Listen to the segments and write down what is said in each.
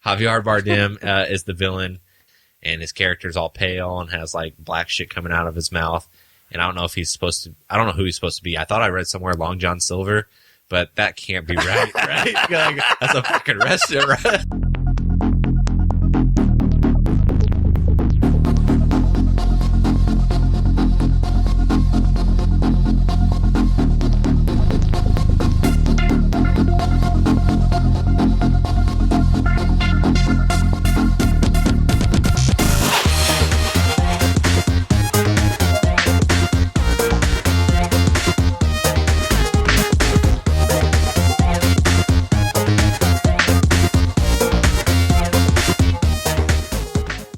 Javier Bardem is the villain, and his character's all pale and has like black shit coming out of his mouth. And I don't know if he's supposed to. I don't know who he's supposed to be. I thought I read somewhere Long John Silver, but that can't be right, right? Like, that's a fucking restaurant, right?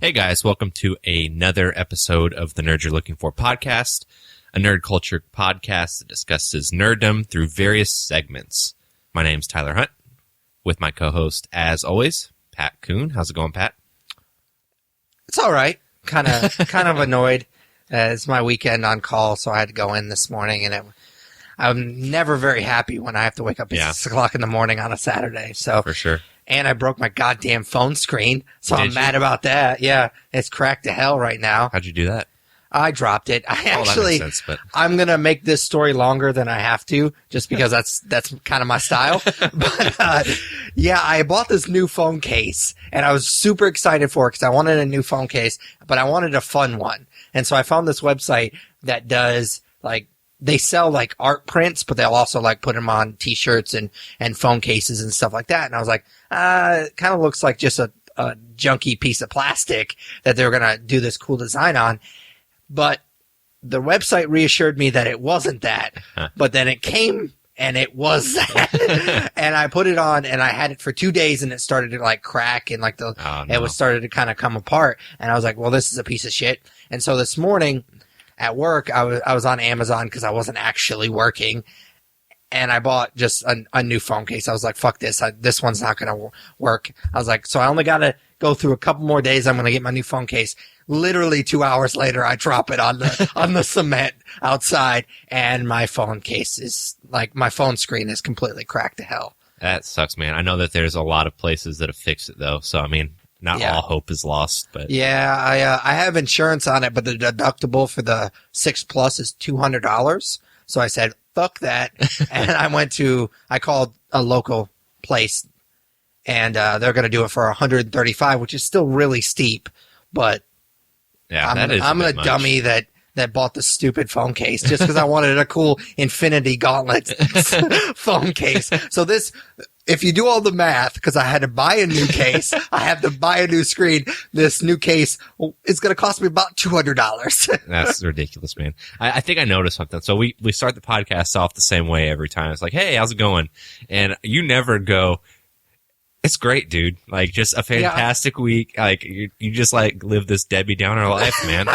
Hey guys, welcome to another episode of the Nerd You're Looking For podcast, a nerd culture podcast that discusses nerddom through various segments. My name's Tyler Hunt, with my co-host, as always, Pat Kuhn. How's it going, Pat? It's all right. Kind of annoyed. It's my weekend on call, so I had to go in this morning, and I'm never very happy when I have to wake up at 6 o'clock in the morning on a Saturday. So for sure. And I broke my goddamn phone screen, so I'm mad about that. Yeah, it's cracked to hell right now. How'd you do that? I dropped it. That makes sense, but I'm going to make this story longer than I have to, just because that's kind of my style. But, I bought this new phone case, and I was super excited for it because I wanted a new phone case, but I wanted a fun one. And so I found this website that does, like, they sell like art prints, but they'll also like put them on t-shirts and phone cases and stuff like that. And I was like, it kind of looks like just a junky piece of plastic that they're going to do this cool design on. But the website reassured me that it wasn't that, but then it came and it was that. And I put it on and I had it for 2 days and it started to like crack and like it was started to kind of come apart. And I was like, well, this is a piece of shit. And so this morning, at work, I was on Amazon because I wasn't actually working, and I bought just a new phone case. I was like, fuck this. This one's not going to work. I was like, so I only got to go through a couple more days. I'm going to get my new phone case. Literally 2 hours later, I drop it on the cement outside, and my phone case is like, my phone screen is completely cracked to hell. That sucks, man. I know that there's a lot of places that have fixed it, though. So, I mean, not all hope is lost, but yeah, I have insurance on it, but the deductible for the 6 Plus is $200. So I said, fuck that. And I called a local place, and they're going to do it for $135, which is still really steep, but yeah, I'm a dummy that bought the stupid phone case just because I wanted a cool Infinity Gauntlet phone case. So if you do all the math, because I had to buy a new case, I have to buy a new screen, this new case is going to cost me about $200. That's ridiculous, man. I think I noticed something. So we start the podcast off the same way every time. It's like, hey, how's it going? And you never go, it's great, dude. Like, just a fantastic week. Like, you just like live this Debbie Downer life, man.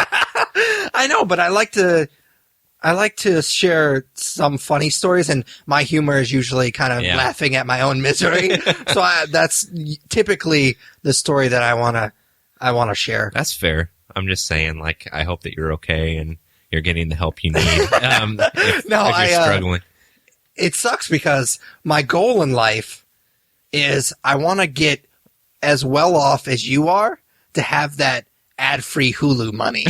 I know, but I like to share some funny stories, and my humor is usually kind of laughing at my own misery. So that's typically the story that I want to share. That's fair. I'm just saying, like, I hope that you're okay and you're getting the help you need. If you're struggling. It sucks because my goal in life is I want to get as well off as you are to have that Ad Free Hulu money.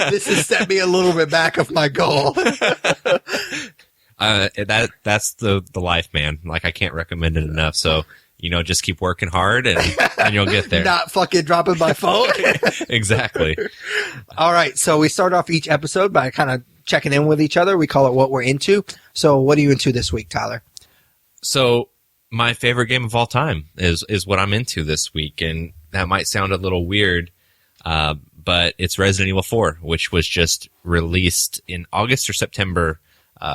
This has set me a little bit back of my goal. That's the life, man. Like, I can't recommend it enough. So, just keep working hard and you'll get there. Not fucking dropping my phone. Exactly. All right. So we start off each episode by kind of checking in with each other. We call it what we're into. So what are you into this week, Tyler? So my favorite game of all time is what I'm into this week. And that might sound a little weird, but it's Resident Evil 4, which was just released in August or September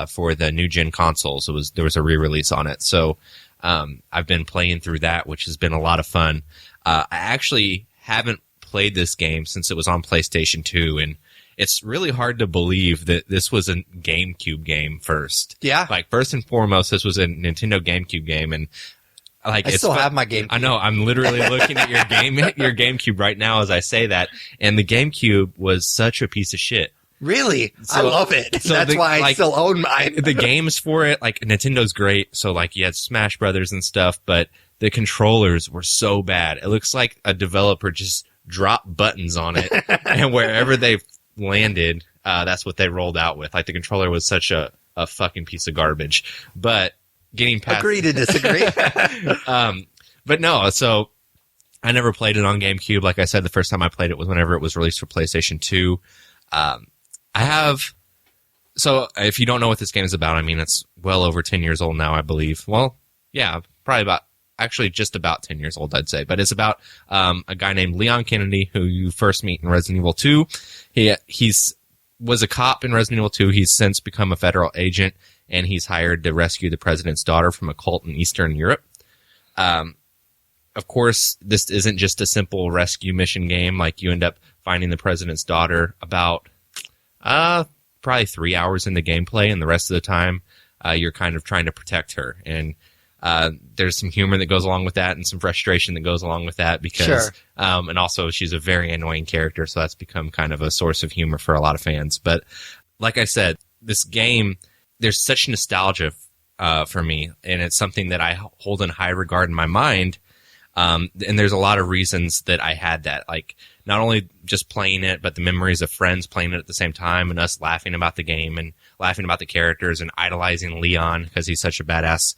for the new gen consoles. There was a re-release on it. So I've been playing through that, which has been a lot of fun. I actually haven't played this game since it was on PlayStation 2, and it's really hard to believe that this was a GameCube game first. Yeah. Like, first and foremost, this was a Nintendo GameCube game, and like, I still have my GameCube. I know. I'm literally looking at your GameCube right now as I say that, and the GameCube was such a piece of shit. Really? So, I love it. So that's why I still own mine. The games for it, like, Nintendo's great. So, like, you had Smash Brothers and stuff, but the controllers were so bad. It looks like a developer just dropped buttons on it, and wherever they landed, that's what they rolled out with. Like, the controller was such a fucking piece of garbage. But getting past... Agree to disagree. But no, so I never played it on GameCube. Like I said, the first time I played it was whenever it was released for PlayStation 2. So if you don't know what this game is about, I mean, it's well over 10 years old now, I believe. Well, yeah, probably just about 10 years old, I'd say. But it's about a guy named Leon Kennedy, who you first meet in Resident Evil 2. He's was a cop in Resident Evil 2. He's since become a federal agent, and he's hired to rescue the president's daughter from a cult in Eastern Europe. Of course, this isn't just a simple rescue mission game. Like, you end up finding the president's daughter about probably 3 hours in the gameplay, and the rest of the time you're kind of trying to protect her. And there's some humor that goes along with that, and some frustration that goes along with that, because Sure. And also she's a very annoying character, so that's become kind of a source of humor for a lot of fans. But like I said, this game, there's such nostalgia for me, and it's something that I hold in high regard in my mind. And there's a lot of reasons that I had that, like, not only just playing it, but the memories of friends playing it at the same time, and us laughing about the game and laughing about the characters and idolizing Leon because he's such a badass.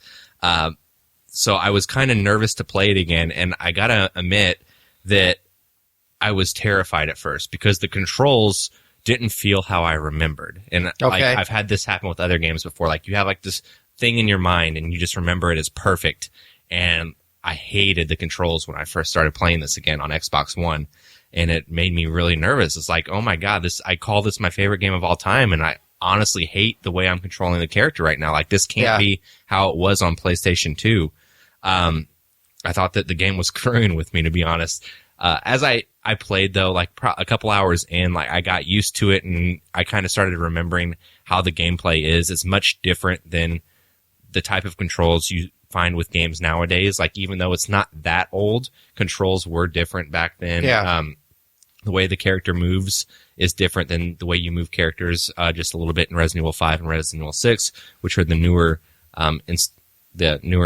So I was kind of nervous to play it again, and I gotta admit that I was terrified at first because the controls didn't feel how I remembered. And like, I've had this happen with other games before. Like, you have like this thing in your mind and you just remember it as perfect. And I hated the controls when I first started playing this again on Xbox One, and it made me really nervous. It's like, oh my God, I call this my favorite game of all time, and I honestly hate the way I'm controlling the character right now. Like, this can't be how it was on PlayStation 2. I thought that the game was screwing with me, to be honest. As I played, though, like a couple hours in, like, I got used to it, and I kind of started remembering how the gameplay is. It's much different than the type of controls you find with games nowadays. Like, even though it's not that old, controls were different back then. The way the character moves is different than the way you move characters just a little bit in Resident Evil 5 and Resident Evil 6, which are the newer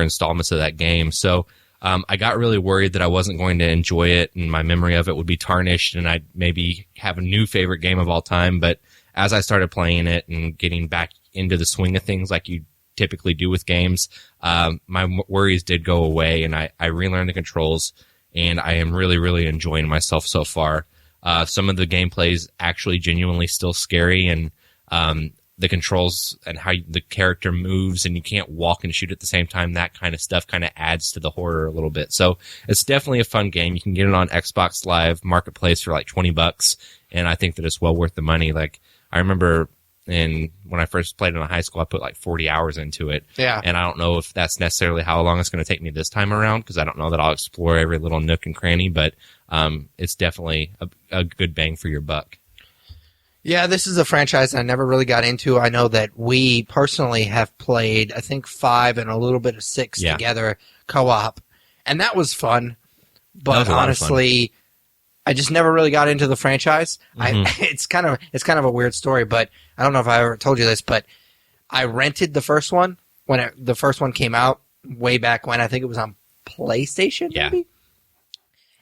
installments of that game. So I got really worried that I wasn't going to enjoy it, and my memory of it would be tarnished, and I'd maybe have a new favorite game of all time. But as I started playing it and getting back into the swing of things like you typically do with games, my worries did go away, and I relearned the controls, and I am really, really enjoying myself so far. Some of the gameplay is actually genuinely still scary, and the controls and how the character moves, and you can't walk and shoot at the same time, that kind of stuff kind of adds to the horror a little bit. So it's definitely a fun game. You can get it on Xbox Live Marketplace for like $20, and I think that it's well worth the money. Like, I remember when I first played it in high school, I put like 40 hours into it. Yeah. And I don't know if that's necessarily how long it's going to take me this time around, because I don't know that I'll explore every little nook and cranny, but it's definitely a good bang for your buck. Yeah, this is a franchise I never really got into. I know that we personally have played, I think, 5 and a little bit of 6 together co-op, and that was fun. But honestly, I just never really got into the franchise. Mm-hmm. It's kind of a weird story, but I don't know if I ever told you this, but I rented the first one when the first one came out way back when. I think it was on PlayStation, maybe?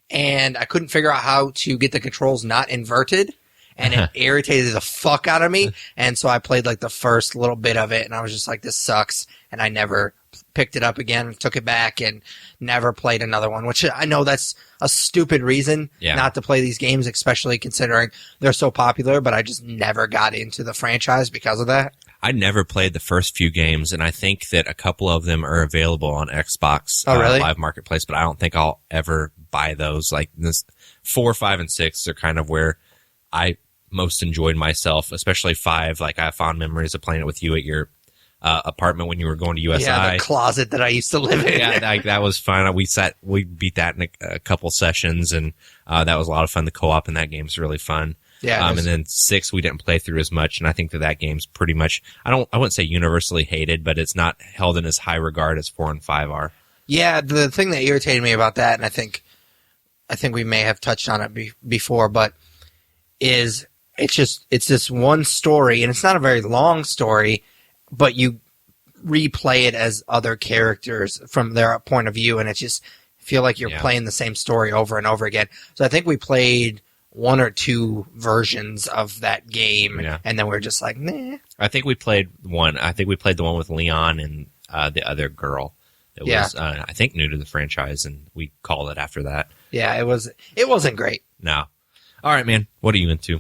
And I couldn't figure out how to get the controls not inverted. And it irritated the fuck out of me. And so I played like the first little bit of it, and I was just like, this sucks. And I never picked it up again, took it back, and never played another one, which I know that's a stupid reason not to play these games, especially considering they're so popular, but I just never got into the franchise because of that. I never played the first few games, and I think that a couple of them are available on Xbox Live Marketplace, but I don't think I'll ever buy those. Like, this 4, 5, and 6 are kind of where I most enjoyed myself, especially 5. Like, I have fond memories of playing it with you at your apartment when you were going to USI. Yeah, the closet that I used to live in. Yeah, that was fun. We beat that in a couple sessions, and that was a lot of fun. The co-op in that game is really fun. Yeah. And then 6 we didn't play through as much, and I think that game's pretty much, I wouldn't say universally hated, but it's not held in as high regard as 4 and 5 are. Yeah, the thing that irritated me about that, and I think we may have touched on it before, but is it's this one story, and it's not a very long story, but you replay it as other characters from their point of view, and it's just feel like you're playing the same story over and over again. So I think we played one or two versions of that game, and then we're just like, nah. I think we played one. I think we played the one with Leon and the other girl that was, I think, new to the franchise, and we called it after that. Yeah, it wasn't great. No. All right, man. What are you into?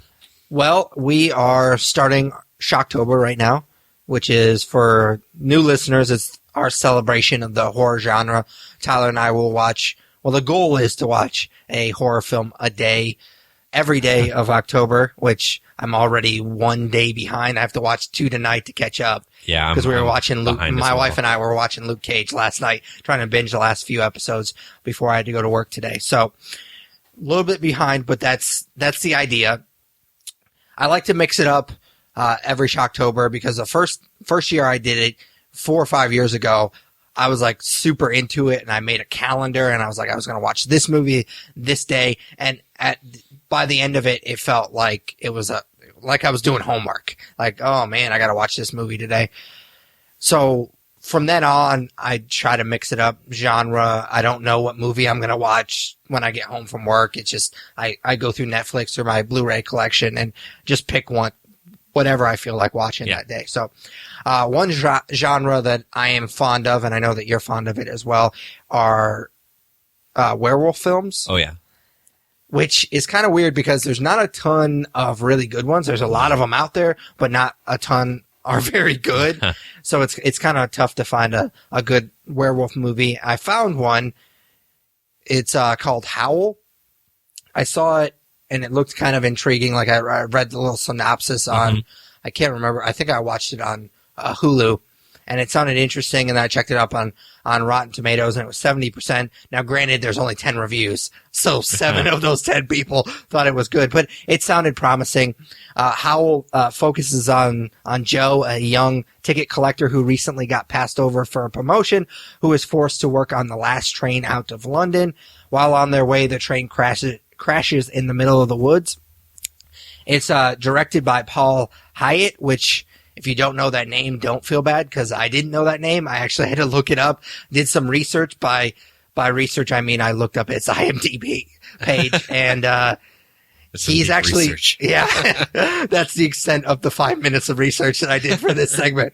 Well, we are starting Shocktober right now, which is, for new listeners, it's our celebration of the horror genre. Tyler and I will watch, well, the goal is to watch a horror film a day, every day of October, which I'm already 1 day behind. I have to watch 2 tonight to catch up. Yeah, because we were watching Luke. My wife and I were watching Luke Cage last night, trying to binge the last few episodes before I had to go to work today. So a little bit behind, but that's the idea. I like to mix it up every Shocktober, because the first year I did it 4 or 5 years ago, I was like super into it, and I made a calendar, and I was like, I was going to watch this movie this day, and by the end of it, it felt like it was like I was doing homework. Like, oh man, I got to watch this movie today. So from then on, I try to mix it up genre. I don't know what movie I'm going to watch when I get home from work. It's just, I go through Netflix or my Blu-ray collection and just pick whatever I feel like watching that day. So, one genre that I am fond of, and I know that you're fond of it as well, are werewolf films. Oh, yeah. Which is kind of weird because there's not a ton of really good ones. There's a lot of them out there, but not a ton are very good. So it's kind of tough to find a good werewolf movie. I found one. It's called Howl. I saw it, and it looked kind of intriguing. Like, I read the little synopsis on, I can't remember. I think I watched it on Hulu, and it sounded interesting. And then I checked it up on Rotten Tomatoes, and it was 70%. Now, granted, there's only 10 reviews, so 7 of those 10 people thought it was good, but it sounded promising. Howl focuses on Joe, a young ticket collector who recently got passed over for a promotion, who is forced to work on the last train out of London. While on their way, the train crashes in the middle of the woods. It's directed by Paul Hyatt, which, if you don't know that name, don't feel bad, because I didn't know that name. I actually had to look it up, did some research. By research, I mean I looked up its IMDb page, and he's actually, that's the extent of the 5 minutes of research that I did for this segment.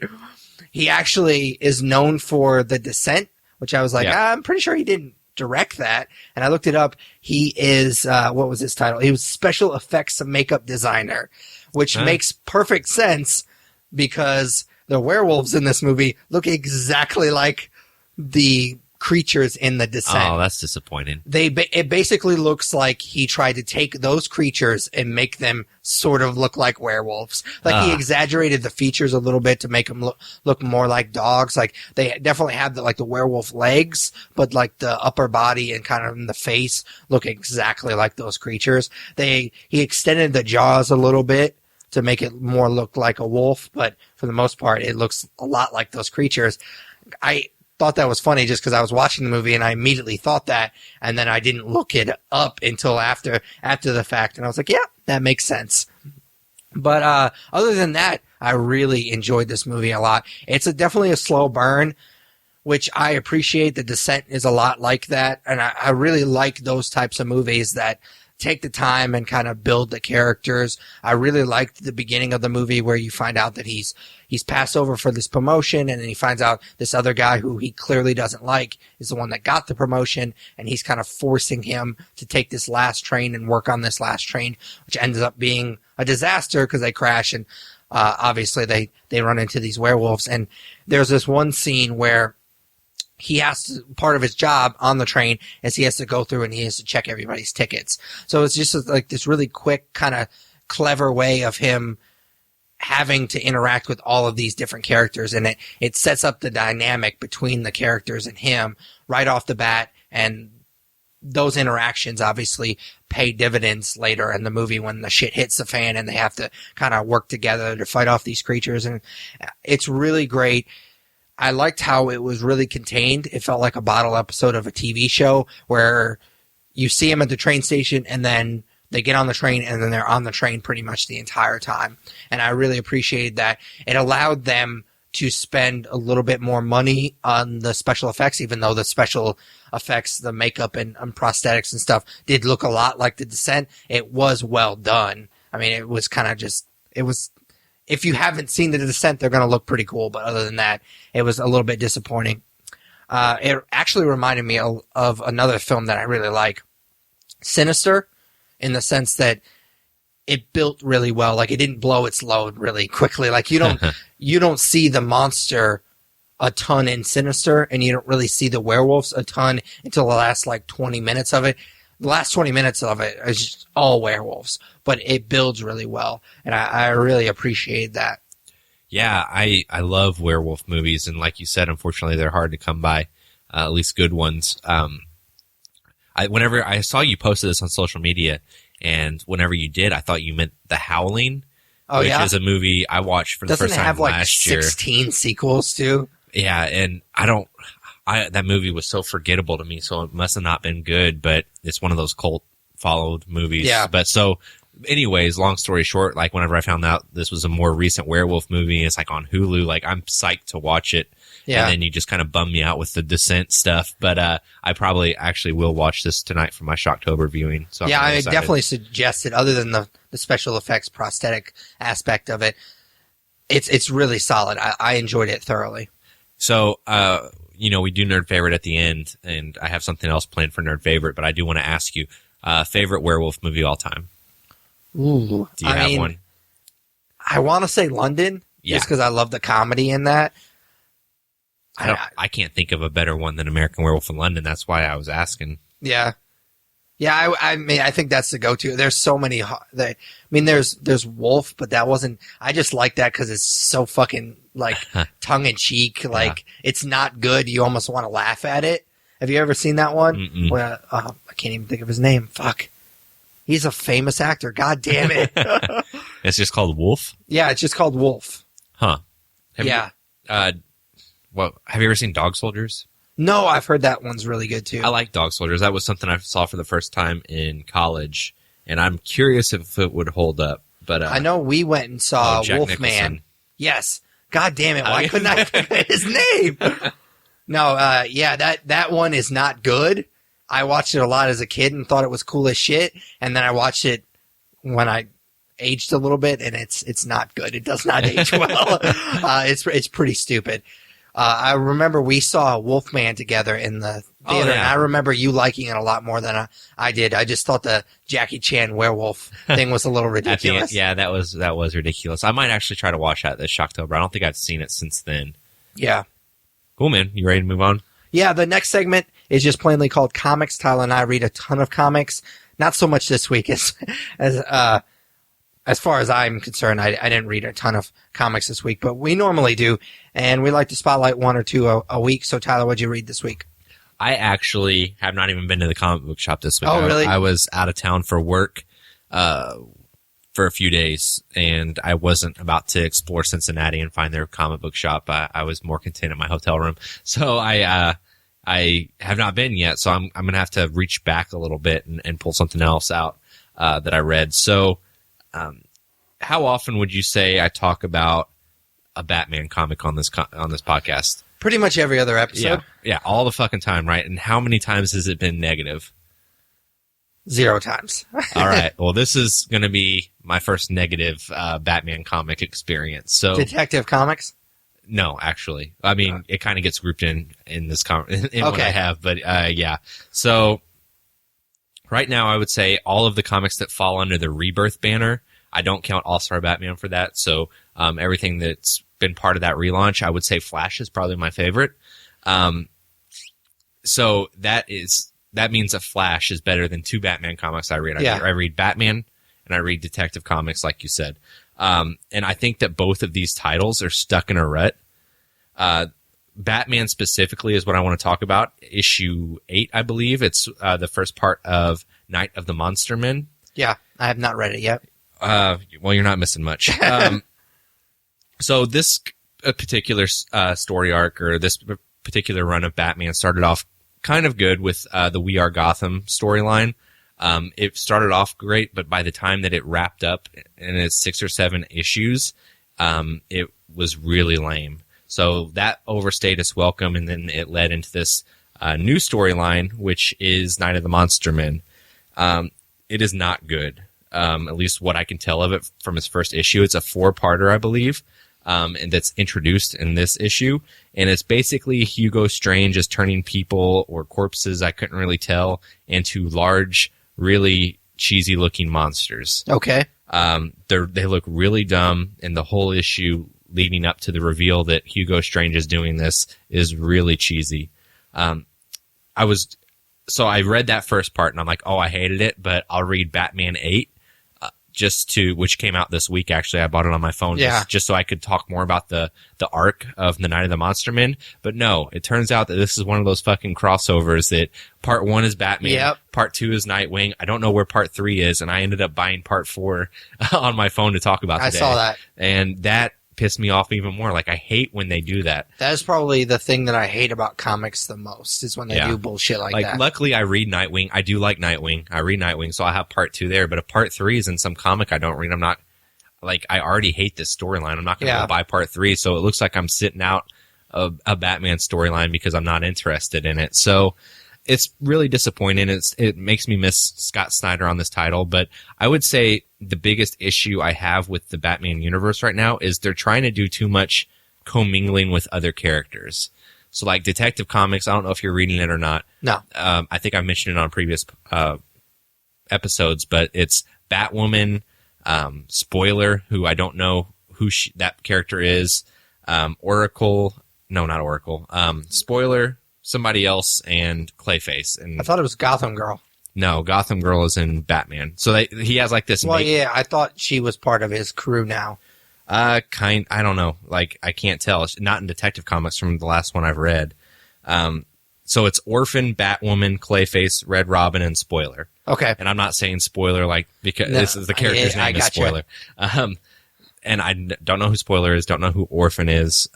He actually is known for The Descent, which I was like, I'm pretty sure he didn't direct that. And I looked it up. He is, what was his title? He was special effects and makeup designer, which makes perfect sense, because the werewolves in this movie look exactly like the creatures in The Descent. Oh, that's disappointing. It basically looks like he tried to take those creatures and make them sort of look like werewolves. Like, he exaggerated the features a little bit to make them look more like dogs. Like, they definitely have the werewolf legs, but like the upper body and kind of in the face look exactly like those creatures. He extended the jaws a little bit to make it more look like a wolf, but for the most part, it looks a lot like those creatures. I thought that was funny just because I was watching the movie and I immediately thought that, and then I didn't look it up until after the fact, and I was like, yeah, that makes sense. But other than that, I really enjoyed this movie a lot. It's definitely a slow burn, which I appreciate. The Descent is a lot like that, and I really like those types of movies that take the time and kind of build the characters. I really liked the beginning of the movie where you find out that he's passed over for this promotion, and then he finds out this other guy who he clearly doesn't like is the one that got the promotion, and he's kind of forcing him to take this last train and work on this last train, which ends up being a disaster because they crash, and obviously they run into these werewolves. And there's this one scene where part of his job on the train is he has to go through and he has to check everybody's tickets. So it's just like this really quick, kind of clever way of him having to interact with all of these different characters. And it sets up the dynamic between the characters and him right off the bat. And those interactions obviously pay dividends later in the movie when the shit hits the fan and they have to kind of work together to fight off these creatures. And it's really great. I liked how it was really contained. It felt like a bottle episode of a TV show where you see them at the train station and then they get on the train and then they're on the train pretty much the entire time. And I really appreciated that. It allowed them to spend a little bit more money on the special effects, even though the special effects, the makeup and prosthetics and stuff did look a lot like The Descent. It was well done. I mean, it was kind of just, it was, if you haven't seen The Descent, they're going to look pretty cool. But other than that, it was a little bit disappointing. It actually reminded me of another film that I really like, Sinister, in the sense that it built really well. Like, it didn't blow its load really quickly. Like, you don't see the monster a ton in Sinister, and you don't really see the werewolves a ton until the last, 20 minutes of it. The last 20 minutes of it is just all werewolves, but it builds really well, and I really appreciate that. Yeah, I love werewolf movies, and like you said, unfortunately, they're hard to come by, at least good ones. Whenever I saw you posted this on social media, and whenever you did, I thought you meant The Howling, which is a movie I watched for the first time last year. Doesn't it have 16 sequels too? Yeah, and that movie was so forgettable to me, so it must have not been good, but it's one of those cult followed movies. Yeah. But so, anyways, long story short, whenever I found out this was a more recent werewolf movie, it's on Hulu, I'm psyched to watch it. Yeah. And then you just kind of bum me out with the Descent stuff. But I probably actually will watch this tonight for my Shocktober viewing. So yeah, I definitely suggest it. Other than the special effects prosthetic aspect of it, it's really solid. I enjoyed it thoroughly. So, we do Nerd Favorite at the end, and I have something else planned for Nerd Favorite, but I do want to ask you, favorite werewolf movie all time? Ooh. Do you have one? I want to say London, just because I love the comedy in that. I can't think of a better one than American Werewolf in London. That's why I was asking. Yeah. Yeah, I mean, I think that's the go-to. There's so many. There's Wolf, but that wasn't. I just like that because it's so fucking tongue-in-cheek. It's not good. You almost want to laugh at it. Have you ever seen that one? Where, I can't even think of his name. Fuck. He's a famous actor. God damn it. It's just called Wolf? Yeah, it's just called Wolf. Huh. Have you ever seen Dog Soldiers? No, I've heard that one's really good too. I like Dog Soldiers. That was something I saw for the first time in college, and I'm curious if it would hold up. But I know we went and saw Wolfman. Nicholson. Yes. God damn it! Why couldn't I think of his name? No, that one is not good. I watched it a lot as a kid and thought it was cool as shit, and then I watched it when I aged a little bit, and it's not good. It does not age well. It's pretty stupid. I remember we saw Wolfman together in the theater, and I remember you liking it a lot more than I did. I just thought the Jackie Chan werewolf thing was a little ridiculous. Yeah, that was ridiculous. I might actually try to watch that this Shocktober. I don't think I've seen it since then. Yeah. Cool, man. You ready to move on? Yeah, the next segment is just plainly called Comics. Tyler and I read a ton of comics. Not so much this week as far as I'm concerned, I didn't read a ton of comics this week, but we normally do, and we like to spotlight one or two a week. So, Tyler, what'd you read this week? I actually have not even been to the comic book shop this week. Oh, really? I was out of town for work for a few days, and I wasn't about to explore Cincinnati and find their comic book shop. I was more content in my hotel room. So I have not been yet, so I'm going to have to reach back a little bit and pull something else out that I read. So how often would you say I talk about a Batman comic on this podcast? Pretty much every other episode. Yeah, all the fucking time, right? And how many times has it been negative? 0 times. All right. Well, this is going to be my first negative Batman comic experience. So Detective Comics? No, actually. I mean, it kind of gets grouped in this what I have, but yeah. So right now, I would say all of the comics that fall under the Rebirth banner. I don't count All-Star Batman for that. So everything that's been part of that relaunch, I would say Flash is probably my favorite. So that means a Flash is better than 2 Batman comics I read. I read Batman and I read Detective Comics, like you said. And I think that both of these titles are stuck in a rut. Batman specifically is what I want to talk about. Issue 8, I believe. It's the first part of Night of the Monster Men. Yeah, I have not read it yet. Well, you're not missing much. So this particular story arc, or this particular run of Batman, started off kind of good with the We Are Gotham storyline. It started off great, but by the time that it wrapped up in its 6 or 7 issues, it was really lame. So that overstayed its welcome, and then it led into this new storyline, which is Night of the Monster Men. It is not good, at least what I can tell of it from its first issue. It's a 4-parter, I believe, and that's introduced in this issue. And it's basically Hugo Strange is turning people or corpses, I couldn't really tell, into large, really cheesy-looking monsters. Okay. They look really dumb, and the whole issue leading up to the reveal that Hugo Strange is doing this is really cheesy. So I read that first part, and I'm like, oh, I hated it, but I'll read Batman 8, which came out this week, actually. I bought it on my phone just so I could talk more about the arc of the Night of the Monster Men. But no, it turns out that this is one of those fucking crossovers that part 1 is Batman, part 2 is Nightwing. I don't know where part 3 is, and I ended up buying part 4 on my phone to talk about today. I saw that. And that pissed me off even more. Like, I hate when they do that. That is probably the thing that I hate about comics the most, is when they do bullshit like that. Luckily, I read Nightwing. I do like Nightwing. I read Nightwing, so I have part 2 there. But if part 3 is in some comic I don't read, I'm not, like, I already hate this storyline. I'm not going to go buy part 3, so it looks like I'm sitting out a Batman storyline because I'm not interested in it. So it's really disappointing. It makes me miss Scott Snyder on this title, but I would say the biggest issue I have with the Batman universe right now is they're trying to do too much commingling with other characters. So like Detective Comics, I don't know if you're reading it or not. No. I think I mentioned it on previous episodes, but it's Batwoman, Spoiler, who I don't know who that character is, Oracle, no, not Oracle, Spoiler, somebody else, and Clayface. And I thought it was Gotham Girl. No, Gotham Girl is in Batman. So he has like this. Well, yeah, I thought she was part of his crew now. I don't know. Like, I can't tell. It's not in Detective Comics from the last one I've read. So it's Orphan, Batwoman, Clayface, Red Robin, and Spoiler. Okay. And I'm not saying Spoiler because this is the character's name is Spoiler. And I don't know who Spoiler is. Don't know who Orphan is.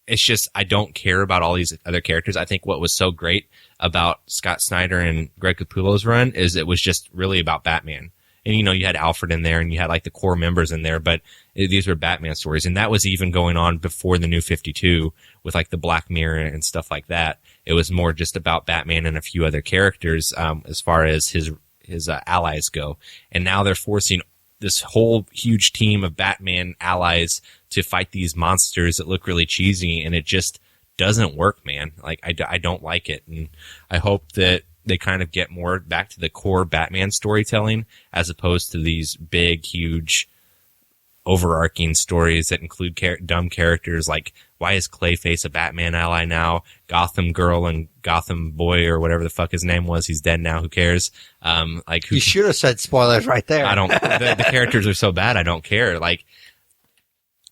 It's just, I don't care about all these other characters. I think what was so great about Scott Snyder and Greg Capullo's run is it was just really about Batman. And, you had Alfred in there and you had like the core members in there, but these were Batman stories. And that was even going on before the New 52 with like the Black Mirror and stuff like that. It was more just about Batman and a few other characters, as far as his allies go. And now they're forcing this whole huge team of Batman allies to fight these monsters that look really cheesy, and it just doesn't work, man. Like, I don't like it, and I hope that they kind of get more back to the core Batman storytelling as opposed to these big, huge, overarching stories that include dumb characters like, why is Clayface a Batman ally now? Gotham Girl and Gotham Boy, or whatever the fuck his name was, he's dead now, who cares? You should have said spoilers right there. The characters are so bad, I don't care. Like,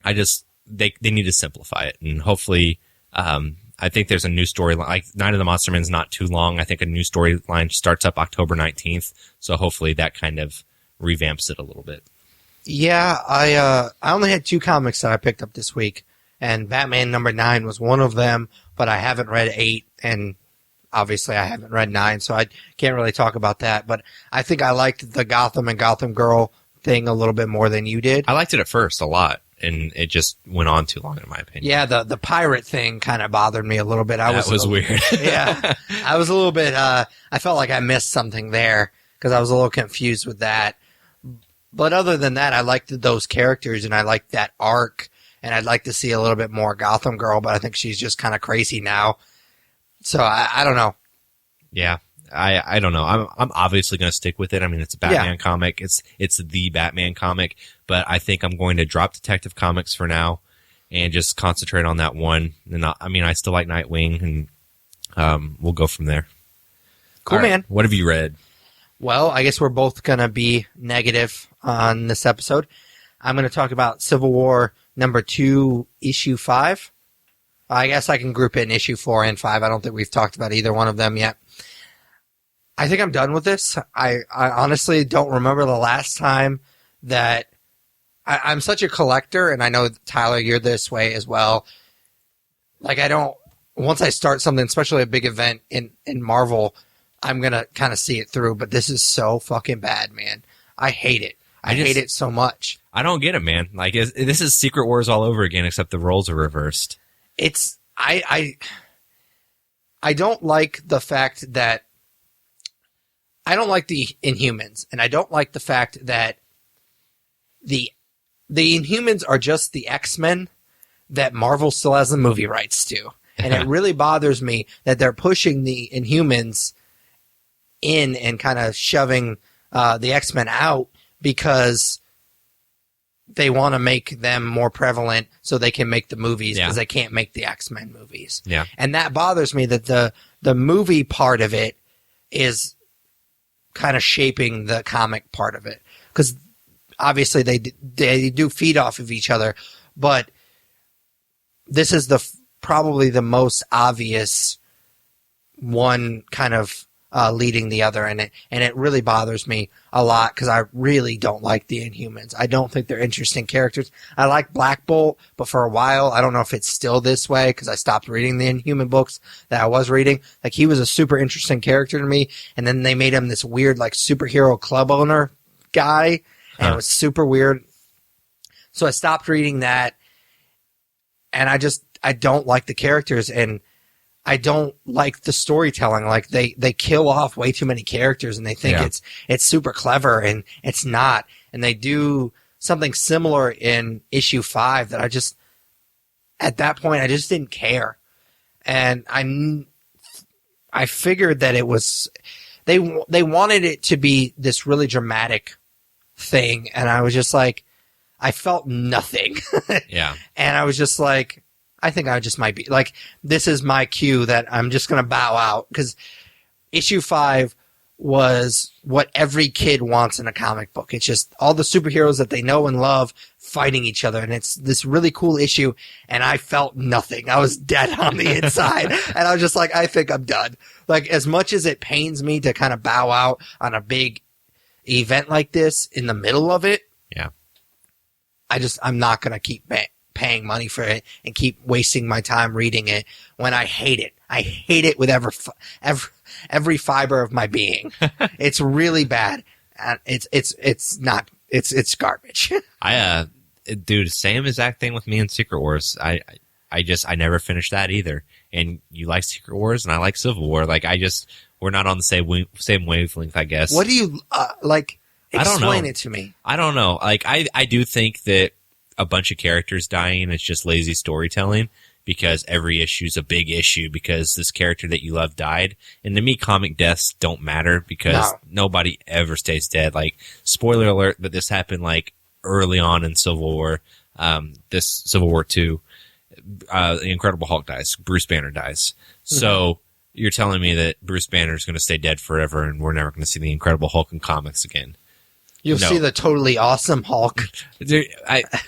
they need to simplify it, and hopefully, I think there's a new storyline. Like, Night of the Monster Men is not too long. I think a new storyline starts up October 19th, so hopefully that kind of revamps it a little bit. Yeah, I only had 2 comics that I picked up this week, and Batman #9 was one of them, but I haven't read 8, and obviously I haven't read 9, so I can't really talk about that. But I think I liked the Gotham and Gotham Girl thing a little bit more than you did. I liked it at first a lot, and it just went on too long, in my opinion. Yeah, the pirate thing kind of bothered me a little bit. That was weird. Yeah, I was a little bit, I felt like I missed something there, because I was a little confused with that. But other than that, I liked those characters, and I liked that arc, and I'd like to see a little bit more Gotham Girl, but I think she's just kind of crazy now. So I don't know. Yeah, I don't know. I'm obviously going to stick with it. I mean, it's a Batman comic. It's the Batman comic, but I think I'm going to drop Detective Comics for now and just concentrate on that one. And I still like Nightwing, and we'll go from there. Cool, right, man. What have you read? Well, I guess we're both going to be negative on this episode. I'm going to talk about Civil War #2, issue 5. I guess I can group it in issue 4 and 5. I don't think we've talked about either one of them yet. I think I'm done with this. I honestly don't remember the last time that I'm such a collector, and I know, Tyler, you're this way as well. Like, once I start something, especially a big event in Marvel, I'm going to kind of see it through, but this is so fucking bad, man. I hate it. I hate it so much. I don't get it, man. Like, this is Secret Wars all over again, except the roles are reversed. I don't like the fact that I don't like the Inhumans, and I don't like the fact that the Inhumans are just the X-Men that Marvel still has the movie rights to. And it really bothers me that they're pushing the Inhumans in and kind of shoving the X-Men out because they want to make them more prevalent so they can make the movies because they can't make the X-Men movies. Yeah. And that bothers me that the movie part of it is kind of shaping the comic part of it. Because obviously they do feed off of each other, but this is probably the most obvious one kind of leading the other in it. And it really bothers me a lot because I really don't like the Inhumans. I don't think they're interesting characters. I like Black Bolt, but for a while, I don't know if it's still this way because I stopped reading the Inhuman books that I was reading. Like, he was a super interesting character to me, and then they made him this weird, like, superhero club owner guy, and it was super weird. So I stopped reading that, and I don't like the characters, and I don't like the storytelling. Like, they kill off way too many characters, and they think it's super clever, and it's not. And they do something similar in issue 5 that at that point, I just didn't care. And I figured that it was, they wanted it to be this really dramatic thing, and I was just like, I felt nothing. Yeah. And I was just like, I think I just might be like, this is my cue that I'm just going to bow out, because issue 5 was what every kid wants in a comic book. It's just all the superheroes that they know and love fighting each other. And it's this really cool issue. And I felt nothing. I was dead on the inside. And I was just like, I think I'm done. Like, as much as it pains me to kind of bow out on a big event like this in the middle of it. Yeah. I'm not going to keep paying money for it and keep wasting my time reading it when I hate it. I hate it with every fiber of my being. It's really bad. And it's garbage. Dude, same exact thing with me in Secret Wars. I never finished that either. And you like Secret Wars and I like Civil War. Like, we're not on the same wavelength, I guess. What do you, like? I don't know. Explain it to me. I don't know. Like, I do think that a bunch of characters dying is just lazy storytelling, because every issue is a big issue because this character that you love died. And to me, comic deaths don't matter because nobody ever stays dead. Like, spoiler alert, but this happened like early on in Civil War. This Civil War II, the Incredible Hulk dies. Bruce Banner dies. So you're telling me that Bruce Banner is going to stay dead forever and we're never going to see the Incredible Hulk in comics again? You'll see the totally awesome Hulk. Dude,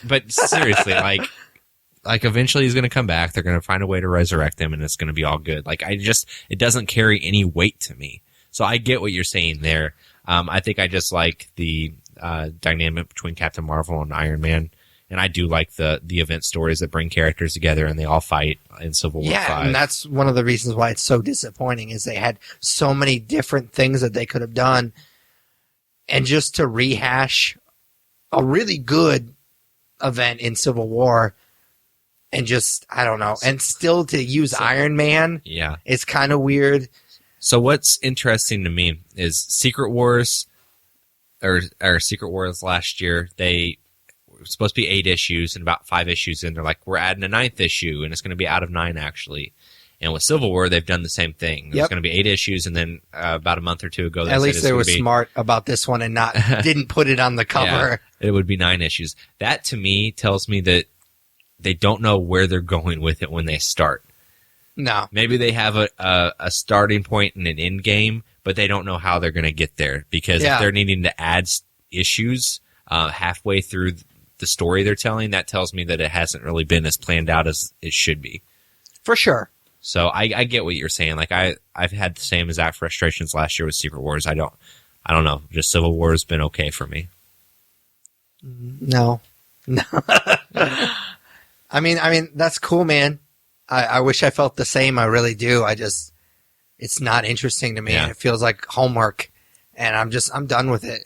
but seriously, like eventually he's going to come back. They're going to find a way to resurrect him, and it's going to be all good. Like, it doesn't carry any weight to me. So I get what you're saying there. I think I just like the dynamic between Captain Marvel and Iron Man, and I do like the event stories that bring characters together and they all fight in Civil War 5. Yeah, and that's one of the reasons why it's so disappointing is they had so many different things that they could have done. And just to rehash a really good event in Civil War and just, I don't know, and still to use Iron Man is kind of weird. So what's interesting to me is Secret Wars, or Secret Wars last year, they were supposed to be 8 issues, and about 5 issues in, they're like, we're adding a 9th issue, and it's going to be out of 9, actually. And with Civil War, they've done the same thing. There's going to be 8 issues, and then about a month or two ago, at least they were smart about this one and didn't put it on the cover. Yeah, it would be 9 issues. That to me tells me that they don't know where they're going with it when they start. No, maybe they have a starting point and an end game, but they don't know how they're going to get there, because if they're needing to add issues halfway through the story they're telling, that tells me that it hasn't really been as planned out as it should be. For sure. So I get what you're saying. Like, I've had the same exact frustrations last year with Secret Wars. I don't know. Just Civil War has been okay for me. No. I mean, that's cool, man. I wish I felt the same. I really do. It's not interesting to me. Yeah. It feels like homework, and I'm done with it.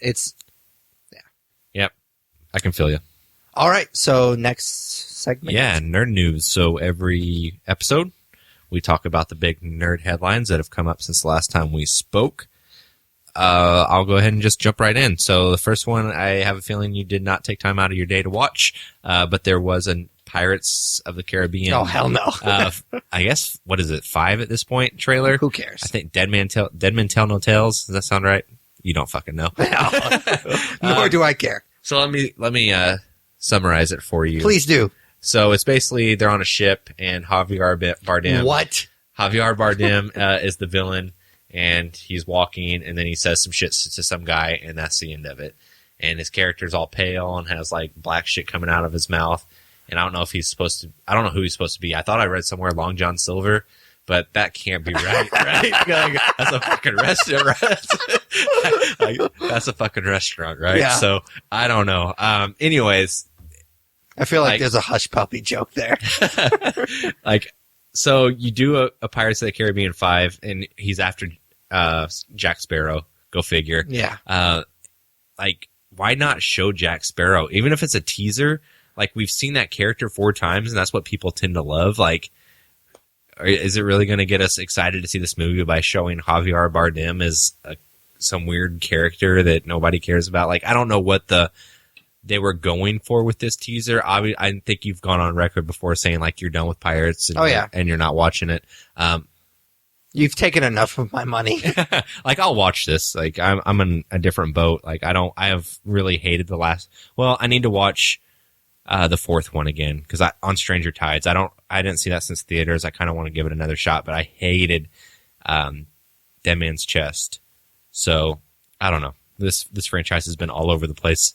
I can feel you. All right, so next segment. Yeah, nerd news. So every episode, we talk about the big nerd headlines that have come up since the last time we spoke. I'll go ahead and just jump right in. So the first one, I have a feeling you did not take time out of your day to watch, but there was a Pirates of the Caribbean. Oh, hell no. I guess, what is it, 5 at this point trailer? Who cares? I think Dead Men Tell No Tales. Does that sound right? You don't fucking know. Nor do I care. So let me summarize it for you. Please do. So it's basically they're on a ship and Javier Bardem. What? Javier Bardem is the villain, and he's walking, and then he says some shit to some guy, and that's the end of it. And his character's all pale and has like black shit coming out of his mouth. And I don't know if he's supposed to. I don't know who he's supposed to be. I thought I read somewhere Long John Silver, but that can't be right, right? Like, that's a fucking restaurant. That's a fucking restaurant, right? Yeah. So I don't know. Anyways, I feel like there's a hush puppy joke there. So you do a Pirates of the Caribbean 5, and he's after Jack Sparrow. Go figure. Yeah. Why not show Jack Sparrow, even if it's a teaser? Like, we've seen that character 4 times, and that's what people tend to love. Like, is it really going to get us excited to see this movie by showing Javier Bardem as some weird character that nobody cares about? Like, I don't know what they were going for with this teaser. I think you've gone on record before saying, like, you're done with Pirates and, and you're not watching it. You've taken enough of my money. Like, I'll watch this. Like, I'm in a different boat. Like, I have really hated I need to watch the 4th one again, because on Stranger Tides, I didn't see that since theaters. I kind of want to give it another shot, but I hated Dead Man's Chest. So I don't know. This franchise has been all over the place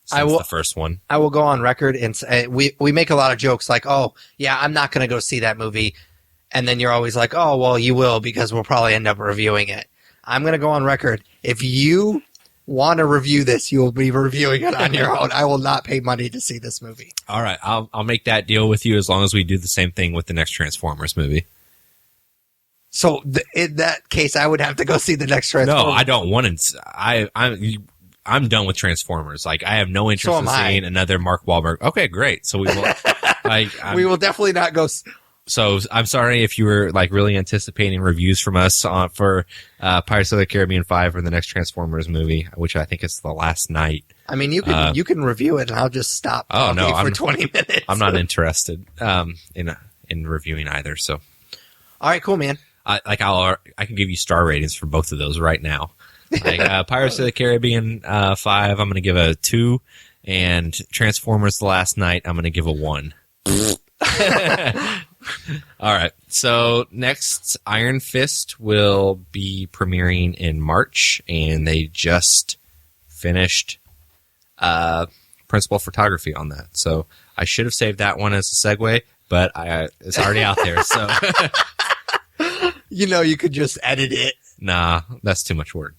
since the first one. I will go on record and say, we make a lot of jokes like, oh yeah, I'm not going to go see that movie, and then you're always like, oh well, you will, because we'll probably end up reviewing it. I'm going to go on record. If you want to review this, you will be reviewing it on your own. I will not pay money to see this movie. All right, I'll make that deal with you as long as we do the same thing with the next Transformers movie. So in that case, I would have to go see the next Transformers. No, I don't want to. I'm done with Transformers. Like, I have no interest in seeing another Mark Wahlberg. Okay, great. So we will. We will definitely not go. So I'm sorry if you were like really anticipating reviews from us for Pirates of the Caribbean 5 or the next Transformers movie, which I think is the last night. I mean, you can review it, and I'll just stop talking for 20 minutes. I'm not interested in reviewing either. So, all right, cool, man. I can give you star ratings for both of those right now. Like Pirates of the Caribbean 5, I'm going to give a 2, and Transformers: The Last Night, I'm going to give a 1. All right. So next, Iron Fist will be premiering in March, and they just finished principal photography on that. So I should have saved that one as a segue, but it's already out there. So you could just edit it. Nah, that's too much work.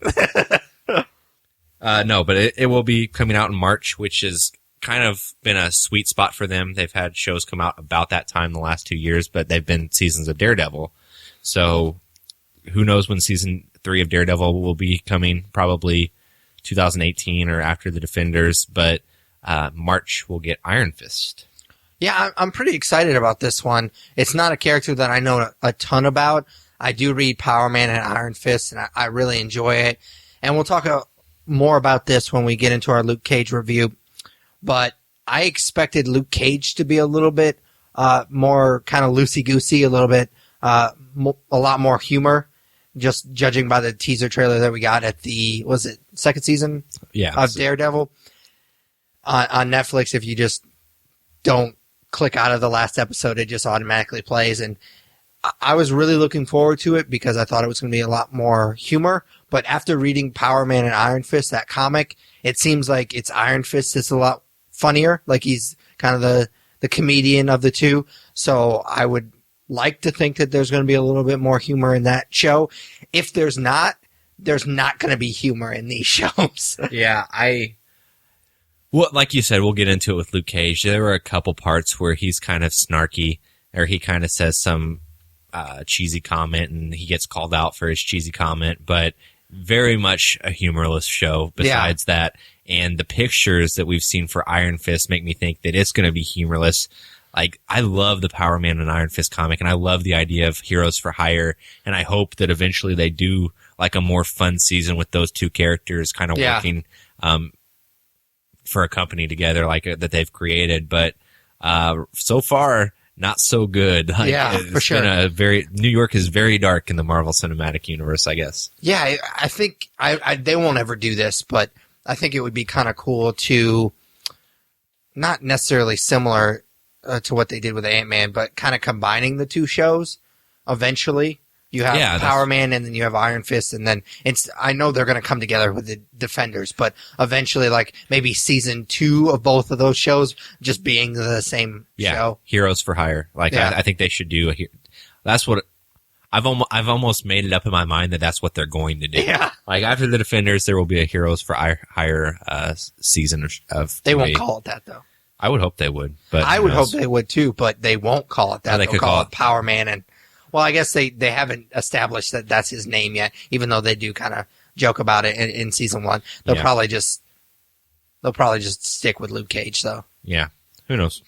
No, but it will be coming out in March, which is kind of been a sweet spot for them. They've had shows come out about that time the last 2 years, but they've been seasons of Daredevil. So who knows when season 3 of Daredevil will be coming, probably 2018 or after the Defenders, but March we'll get Iron Fist. Yeah, I'm pretty excited about this one. It's not a character that I know a ton about. I do read Power Man and Iron Fist, and I really enjoy it. And we'll talk more about this when we get into our Luke Cage review. But I expected Luke Cage to be a little bit more kind of loosey-goosey, a little bit, a lot more humor, just judging by the teaser trailer that we got at the, was it second season of Daredevil on Netflix. If you just don't click out of the last episode, it just automatically plays. And I was really looking forward to it because I thought it was going to be a lot more humor. But after reading Power Man and Iron Fist, that comic, it seems like it's Iron Fist is a lot funnier. Like he's kind of the comedian of the two. So I would like to think that there's going to be a little bit more humor in that show. If there's not going to be humor in these shows. Yeah, well, like you said, we'll get into it with Luke Cage. There were a couple parts where he's kind of snarky, or he kind of says some cheesy comment, and he gets called out for his cheesy comment, but very much a humorless show besides that. And the pictures that we've seen for Iron Fist make me think that it's going to be humorless. Like, I love the Power Man and Iron Fist comic, and I love the idea of heroes for hire, and I hope that eventually they do like a more fun season with those two characters kind of working for a company together like that they've created. But so far, not so good. Like, for sure. New York is very dark in the Marvel Cinematic Universe, I guess. Yeah, I think they won't ever do this, but I think it would be kind of cool to, not necessarily similar to what they did with Ant-Man, but kind of combining the two shows eventually. You have Power Man, and then you have Iron Fist, and then I know they're going to come together with the Defenders, but eventually, like, maybe season 2 of both of those shows just being the same show. Heroes for hire. Like, I think they should do that's what I've almost made it up in my mind that's what they're going to do. Yeah. Like, after the Defenders, there will be a Heroes for hire season of They won't call it that, though. I would hope they would, but I would hope they would too, but they won't call it that. They They'll call it Power Man, and well, I guess they haven't established that that's his name yet, even though they do kind of joke about it in season 1. They'll probably just stick with Luke Cage, though. Yeah, who knows?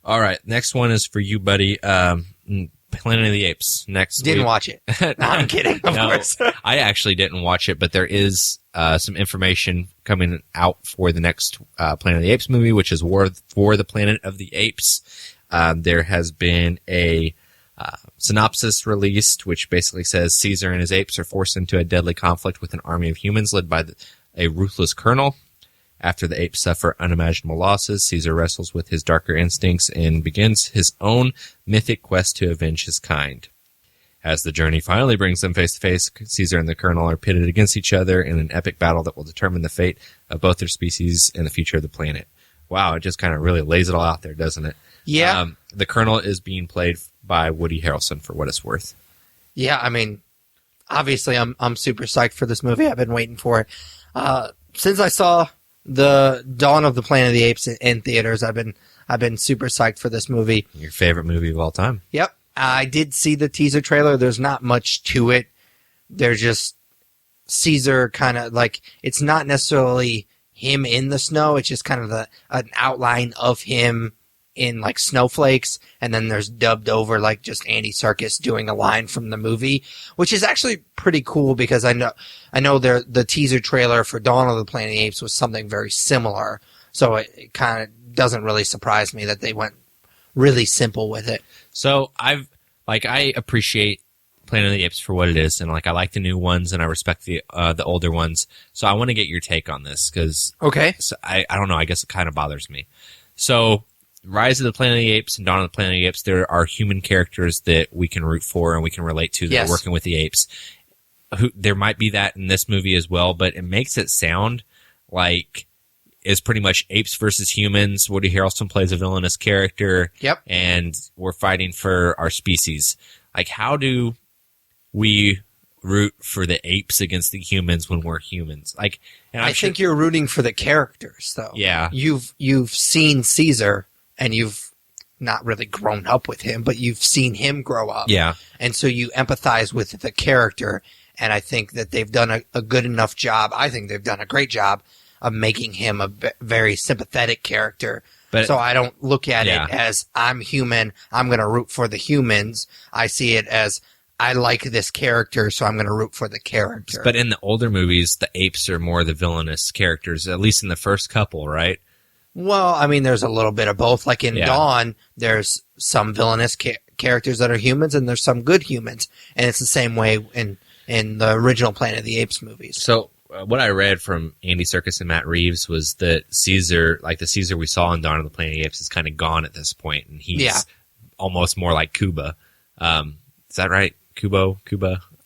All right, next one is for you, buddy. Planet of the Apes. Didn't watch it. No, I'm kidding. Of course. I actually didn't watch it, but there is some information coming out for the next Planet of the Apes movie, which is War for the Planet of the Apes. There has been a synopsis released, which basically says Caesar and his apes are forced into a deadly conflict with an army of humans led by a ruthless colonel. After the apes suffer unimaginable losses, Caesar wrestles with his darker instincts and begins his own mythic quest to avenge his kind. As the journey finally brings them face to face, Caesar and the colonel are pitted against each other in an epic battle that will determine the fate of both their species and the future of the planet. Wow, it just kind of really lays it all out there, doesn't it? Yeah. The colonel is being played by Woody Harrelson, for what it's worth. Yeah, I mean, obviously I'm super psyched for this movie. I've been waiting for it. Since I saw the Dawn of the Planet of the Apes in theaters, I've been super psyched for this movie. Your favorite movie of all time. Yep. I did see the teaser trailer. There's not much to it. There's just Caesar kind of like, it's not necessarily him in the snow. It's just kind of an outline of him in like snowflakes, and then there's dubbed over like just Andy Serkis doing a line from the movie, which is actually pretty cool because I know the teaser trailer for Dawn of the Planet of the Apes was something very similar, so it kind of doesn't really surprise me that they went really simple with it. So I appreciate Planet of the Apes for what it is, and like I like the new ones and I respect the older ones. So I want to get your take on this because I don't know, I guess it kind of bothers me. So Rise of the Planet of the Apes and Dawn of the Planet of the Apes, there are human characters that we can root for and we can relate to that are working with the apes. There might be that in this movie as well, but it makes it sound like it's pretty much apes versus humans. Woody Harrelson plays a villainous character. Yep. And we're fighting for our species. Like, how do we root for the apes against the humans when we're humans? Like, and I think you're rooting for the characters, though. Yeah. You've seen Caesar, and you've not really grown up with him, but you've seen him grow up. Yeah. And so you empathize with the character, and I think that they've done a good enough job. I think they've done a great job of making him a very sympathetic character. But, so I don't look at it as I'm human, I'm going to root for the humans. I see it as I like this character, so I'm going to root for the character. But in the older movies, the apes are more the villainous characters, at least in the first couple, right? Well, I mean, there's a little bit of both. Like in Dawn, there's some villainous characters that are humans, and there's some good humans. And it's the same way in the original Planet of the Apes movies. So what I read from Andy Serkis and Matt Reeves was that Caesar, like the Caesar we saw in Dawn of the Planet of the Apes, is kind of gone at this point, and he's almost more like Cuba. Is that right? Cuba?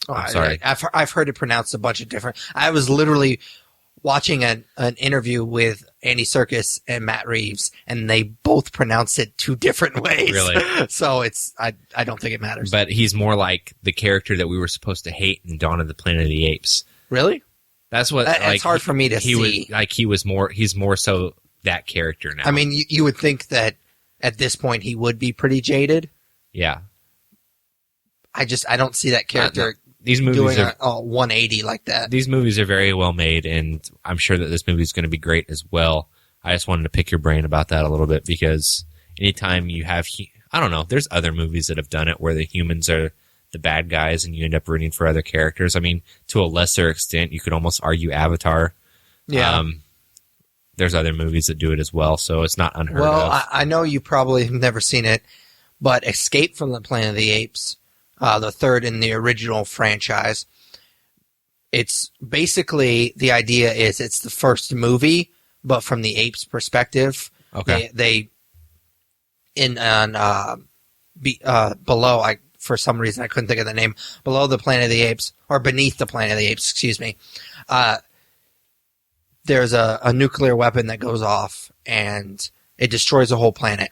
Oh, I'm sorry. I've heard it pronounced a bunch of different. I was literally watching an interview with Andy Serkis and Matt Reeves, and they both pronounced it two different ways. Really? So I don't think it matters. But he's more like the character that we were supposed to hate in Dawn of the Planet of the Apes. Really? That's what. It's hard for me to see. He's more so that character now. I mean, you would think that at this point he would be pretty jaded. Yeah. I don't see that character these movies doing are a 180 like that. These movies are very well made, and I'm sure that this movie is going to be great as well. I just wanted to pick your brain about that a little bit because anytime you have, I don't know, there's other movies that have done it where the humans are the bad guys and you end up rooting for other characters. I mean, to a lesser extent, you could almost argue Avatar. Yeah. There's other movies that do it as well, so it's not unheard of. Well, I know you probably have never seen it, but Escape from the Planet of the Apes, the third in the original franchise, it's basically, the idea is it's the first movie, but from the apes' perspective. Okay. They below, for some reason I couldn't think of the name, below the Planet of the Apes, or beneath the Planet of the Apes, excuse me, there's a nuclear weapon that goes off and it destroys the whole planet.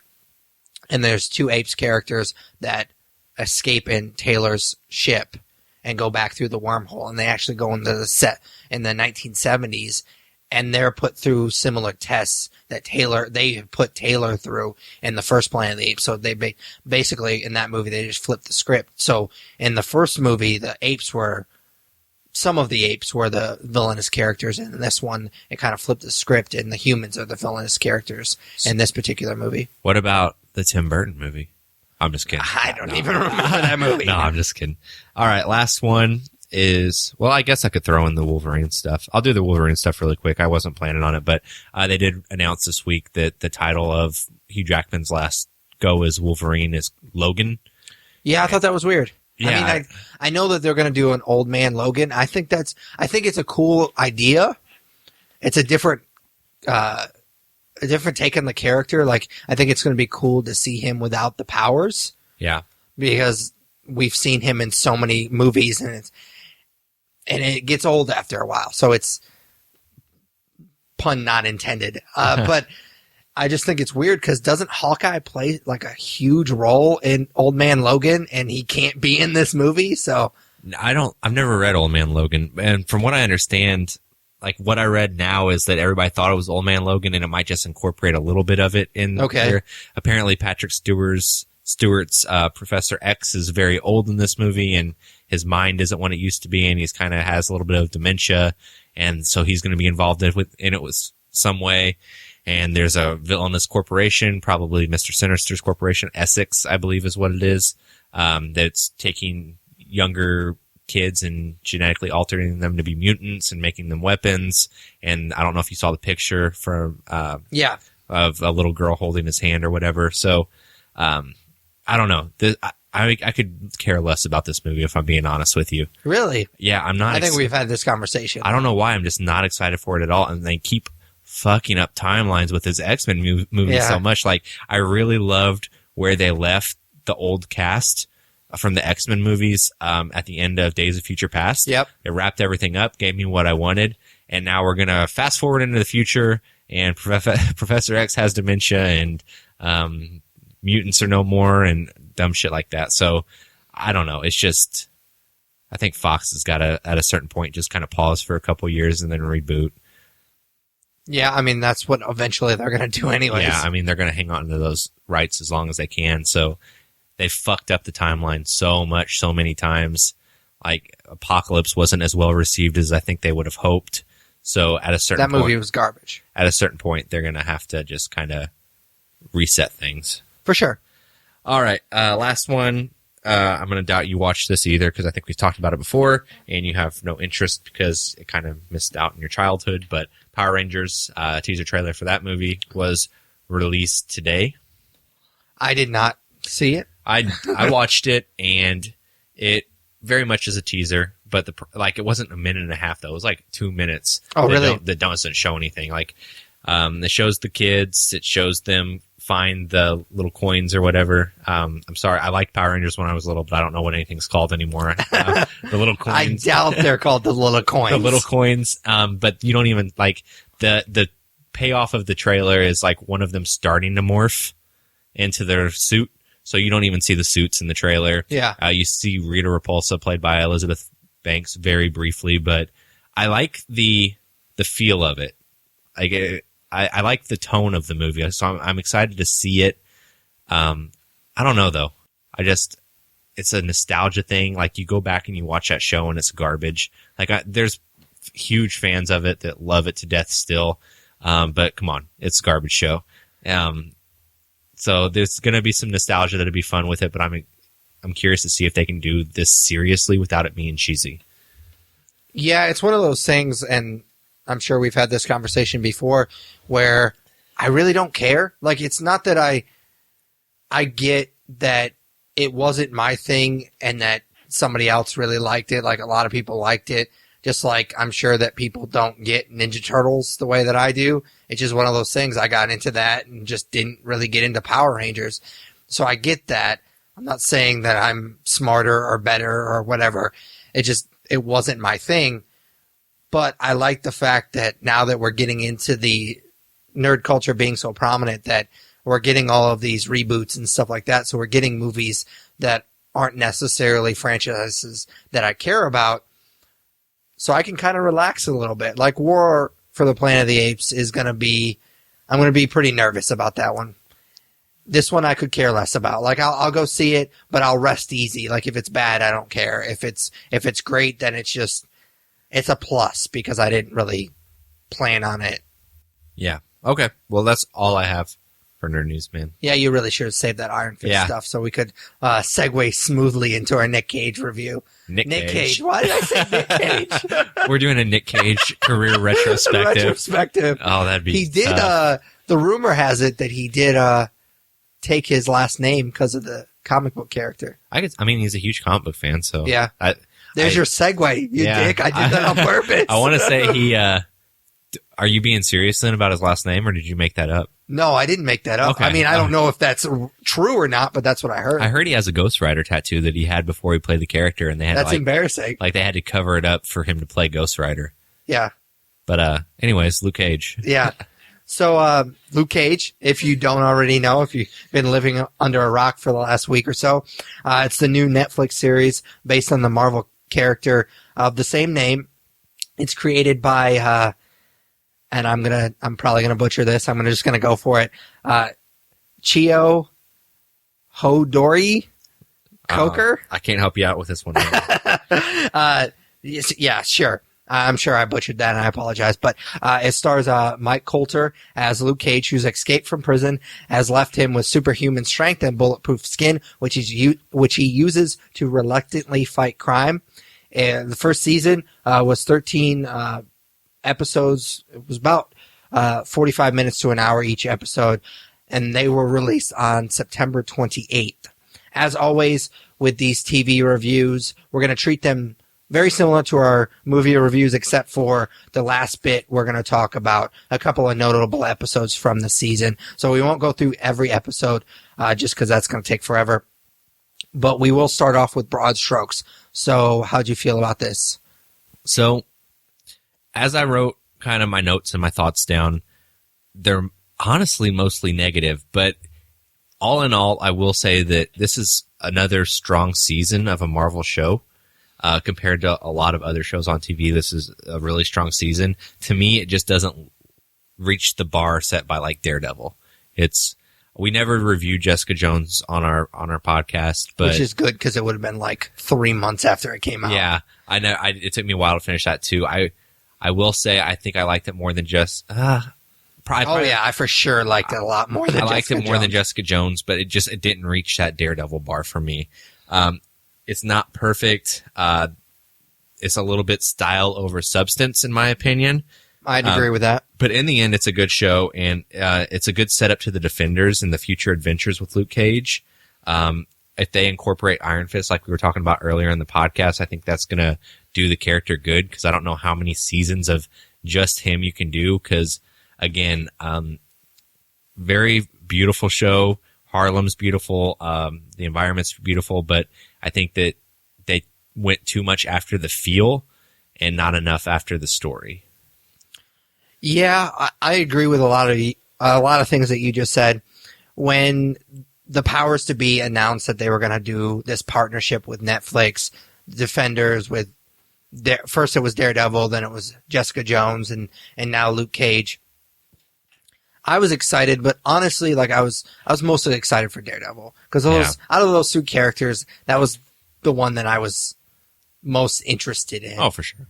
And there's two apes characters that escape in Taylor's ship and go back through the wormhole. And they actually go into the set in the 1970s, and they're put through similar tests that they put Taylor through in the first Planet of the Apes. So they basically, in that movie, they just flipped the script. So in the first movie, some of the apes were the villainous characters, and in this one, it kind of flipped the script, and the humans are the villainous characters in this particular movie. What about the Tim Burton movie? I'm just kidding. I don't even remember that movie. No, I'm just kidding. All right, last one is, well, I guess I could throw in the Wolverine stuff. I'll do the Wolverine stuff really quick. I wasn't planning on it, but they did announce this week that the title of Hugh Jackman's last go as Wolverine is Logan. Yeah, I thought that was weird. Yeah. I mean, I know that they're going to do an old man Logan. I think it's a cool idea. It's a different take on the character. Like, I think it's going to be cool to see him without the powers. Yeah. Because we've seen him in so many movies, and it gets old after a while. So it's, pun not intended. But I just think it's weird because doesn't Hawkeye play like a huge role in Old Man Logan, and he can't be in this movie? So I've never read Old Man Logan, and from what I understand, like what I read now is that everybody thought it was Old Man Logan, and it might just incorporate a little bit of it in there. Apparently, Patrick Stewart's Professor X is very old in this movie, and his mind isn't what it used to be, and he's kind of has a little bit of dementia, and so he's going to be involved in it with some way. And there's a villainous corporation, probably Mr. Sinister's corporation, Essex, I believe is what it is, that's taking younger kids and genetically altering them to be mutants and making them weapons. And I don't know if you saw the picture from of a little girl holding his hand or whatever. So I don't know. I could care less about this movie if I'm being honest with you. Really? Yeah, I'm not. I think we've had this conversation. I don't know why. I'm just not excited for it at all. And they keep fucking up timelines with his X-Men movies so much. Like, I really loved where they left the old cast from the X-Men movies at the end of Days of Future Past. Yep. It wrapped everything up, gave me what I wanted, and now we're going to fast forward into the future, and Professor X has dementia, and mutants are no more, and dumb shit like that. So, I don't know. It's just, I think Fox has got to, at a certain point, just kind of pause for a couple years and then reboot. Yeah, I mean, that's what eventually they're going to do anyways. Yeah, I mean, they're going to hang on to those rights as long as they can. So they fucked up the timeline so much, so many times. Like, Apocalypse wasn't as well received as I think they would have hoped. So at a certain point... That movie was garbage. At a certain point, they're going to have to just kind of reset things. For sure. All right, last one. I'm going to doubt you watched this either because I think we've talked about it before, and you have no interest because it kind of missed out in your childhood. But Power Rangers teaser trailer for that movie was released today. I did not see it. I watched it, and it very much is a teaser, but it wasn't a minute and a half though. It was like 2 minutes. Oh, really? That doesn't show anything. Like, it shows the kids. It shows them find the little coins or whatever. I'm sorry. I liked Power Rangers when I was little, but I don't know what anything's called anymore. The little coins. I doubt they're called the little coins. The little coins. But you don't even like the payoff of the trailer is like one of them starting to morph into their suit. So you don't even see the suits in the trailer. Yeah. You see Rita Repulsa played by Elizabeth Banks very briefly, but I like the feel of it. I like the tone of the movie, so I'm excited to see it. I don't know though. It's it's a nostalgia thing. Like, you go back and you watch that show and it's garbage. Like, there's huge fans of it that love it to death still. But come on, it's a garbage show. So there's going to be some nostalgia that'll be fun with it, but I'm curious to see if they can do this seriously without it being cheesy. Yeah, it's one of those things, and I'm sure we've had this conversation before, where I really don't care. Like, it's not that I get that it wasn't my thing and that somebody else really liked it. Like, a lot of people liked it. Just like I'm sure that people don't get Ninja Turtles the way that I do. It's just one of those things. I got into that and just didn't really get into Power Rangers. So I get that. I'm not saying that I'm smarter or better or whatever. It wasn't my thing. But I like the fact that now that we're getting into the nerd culture being so prominent, that we're getting all of these reboots and stuff like that. So we're getting movies that aren't necessarily franchises that I care about. So I can kind of relax a little bit. Like, War for the Planet of the Apes I'm going to be pretty nervous about that one. This one I could care less about. Like, I'll go see it, but I'll rest easy. Like, if it's bad, I don't care. If it's great, then it's a plus because I didn't really plan on it. Yeah. Okay. Well, that's all I have for Nerd News, man. Yeah, you really should have saved that Iron Fist stuff so we could segue smoothly into our Nick Cage review. Nick Cage. Why did I say Nick Cage? We're doing a Nick Cage career retrospective. Oh, that'd be He did, the rumor has it that he did take his last name because of the comic book character. I mean, he's a huge comic book fan, so... Yeah. There's your segue, you dick. I did that on purpose. I want to say he... are you being serious then about his last name, or did you make that up? No, I didn't make that up. Okay. I mean, I don't know if that's true or not, but that's what I heard. I heard he has a Ghost Rider tattoo that he had before he played the character, and they had that's embarrassing. Like, they had to cover it up for him to play Ghost Rider. Yeah. But anyways, Luke Cage. Yeah. So Luke Cage, if you don't already know, if you've been living under a rock for the last week or so, it's the new Netflix series based on the Marvel character of the same name. It's created by and I'm probably gonna butcher this. I'm just gonna go for it. Chio Hodori Coker. I can't help you out with this one. Yeah, sure. I'm sure I butchered that, and I apologize. But it stars Mike Coulter as Luke Cage, whose escape from prison has left him with superhuman strength and bulletproof skin, which he uses to reluctantly fight crime. The first season was 13 episodes. It was about 45 minutes to an hour each episode, and they were released on September 28th. As always, with these TV reviews, we're going to treat them very similar to our movie reviews, except for the last bit, we're going to talk about a couple of notable episodes from the season. So we won't go through every episode just because that's going to take forever. But we will start off with broad strokes. So how'd you feel about this? So as I wrote kind of my notes and my thoughts down, they're honestly mostly negative. But all in all, I will say that this is another strong season of a Marvel show. Compared to a lot of other shows on TV, this is a really strong season. To me, it just doesn't reach the bar set by like Daredevil. We never reviewed Jessica Jones on our podcast, but which is good because it would have been like 3 months after it came out. Yeah, I know. It took me a while to finish that too. I will say I think I liked it more than just. Yeah, I for sure liked it a lot more than. I liked it more than Jessica Jones, but it didn't reach that Daredevil bar for me. It's not perfect. It's a little bit style over substance, in my opinion. I'd agree with that. But in the end, it's a good show, and it's a good setup to the Defenders and the future adventures with Luke Cage. If they incorporate Iron Fist, like we were talking about earlier in the podcast, I think that's going to do the character good, because I don't know how many seasons of just him you can do, because, again, very beautiful show. Harlem's beautiful. The environment's beautiful, but I think that they went too much after the feel and not enough after the story. Yeah, I agree with a lot of things that you just said. When the powers to be announced that they were going to do this partnership with Netflix, Defenders with first it was Daredevil, then it was Jessica Jones, and now Luke Cage. I was excited, but honestly, like I was mostly excited for Daredevil, because out of those two characters, that was the one that I was most interested in. Oh, for sure.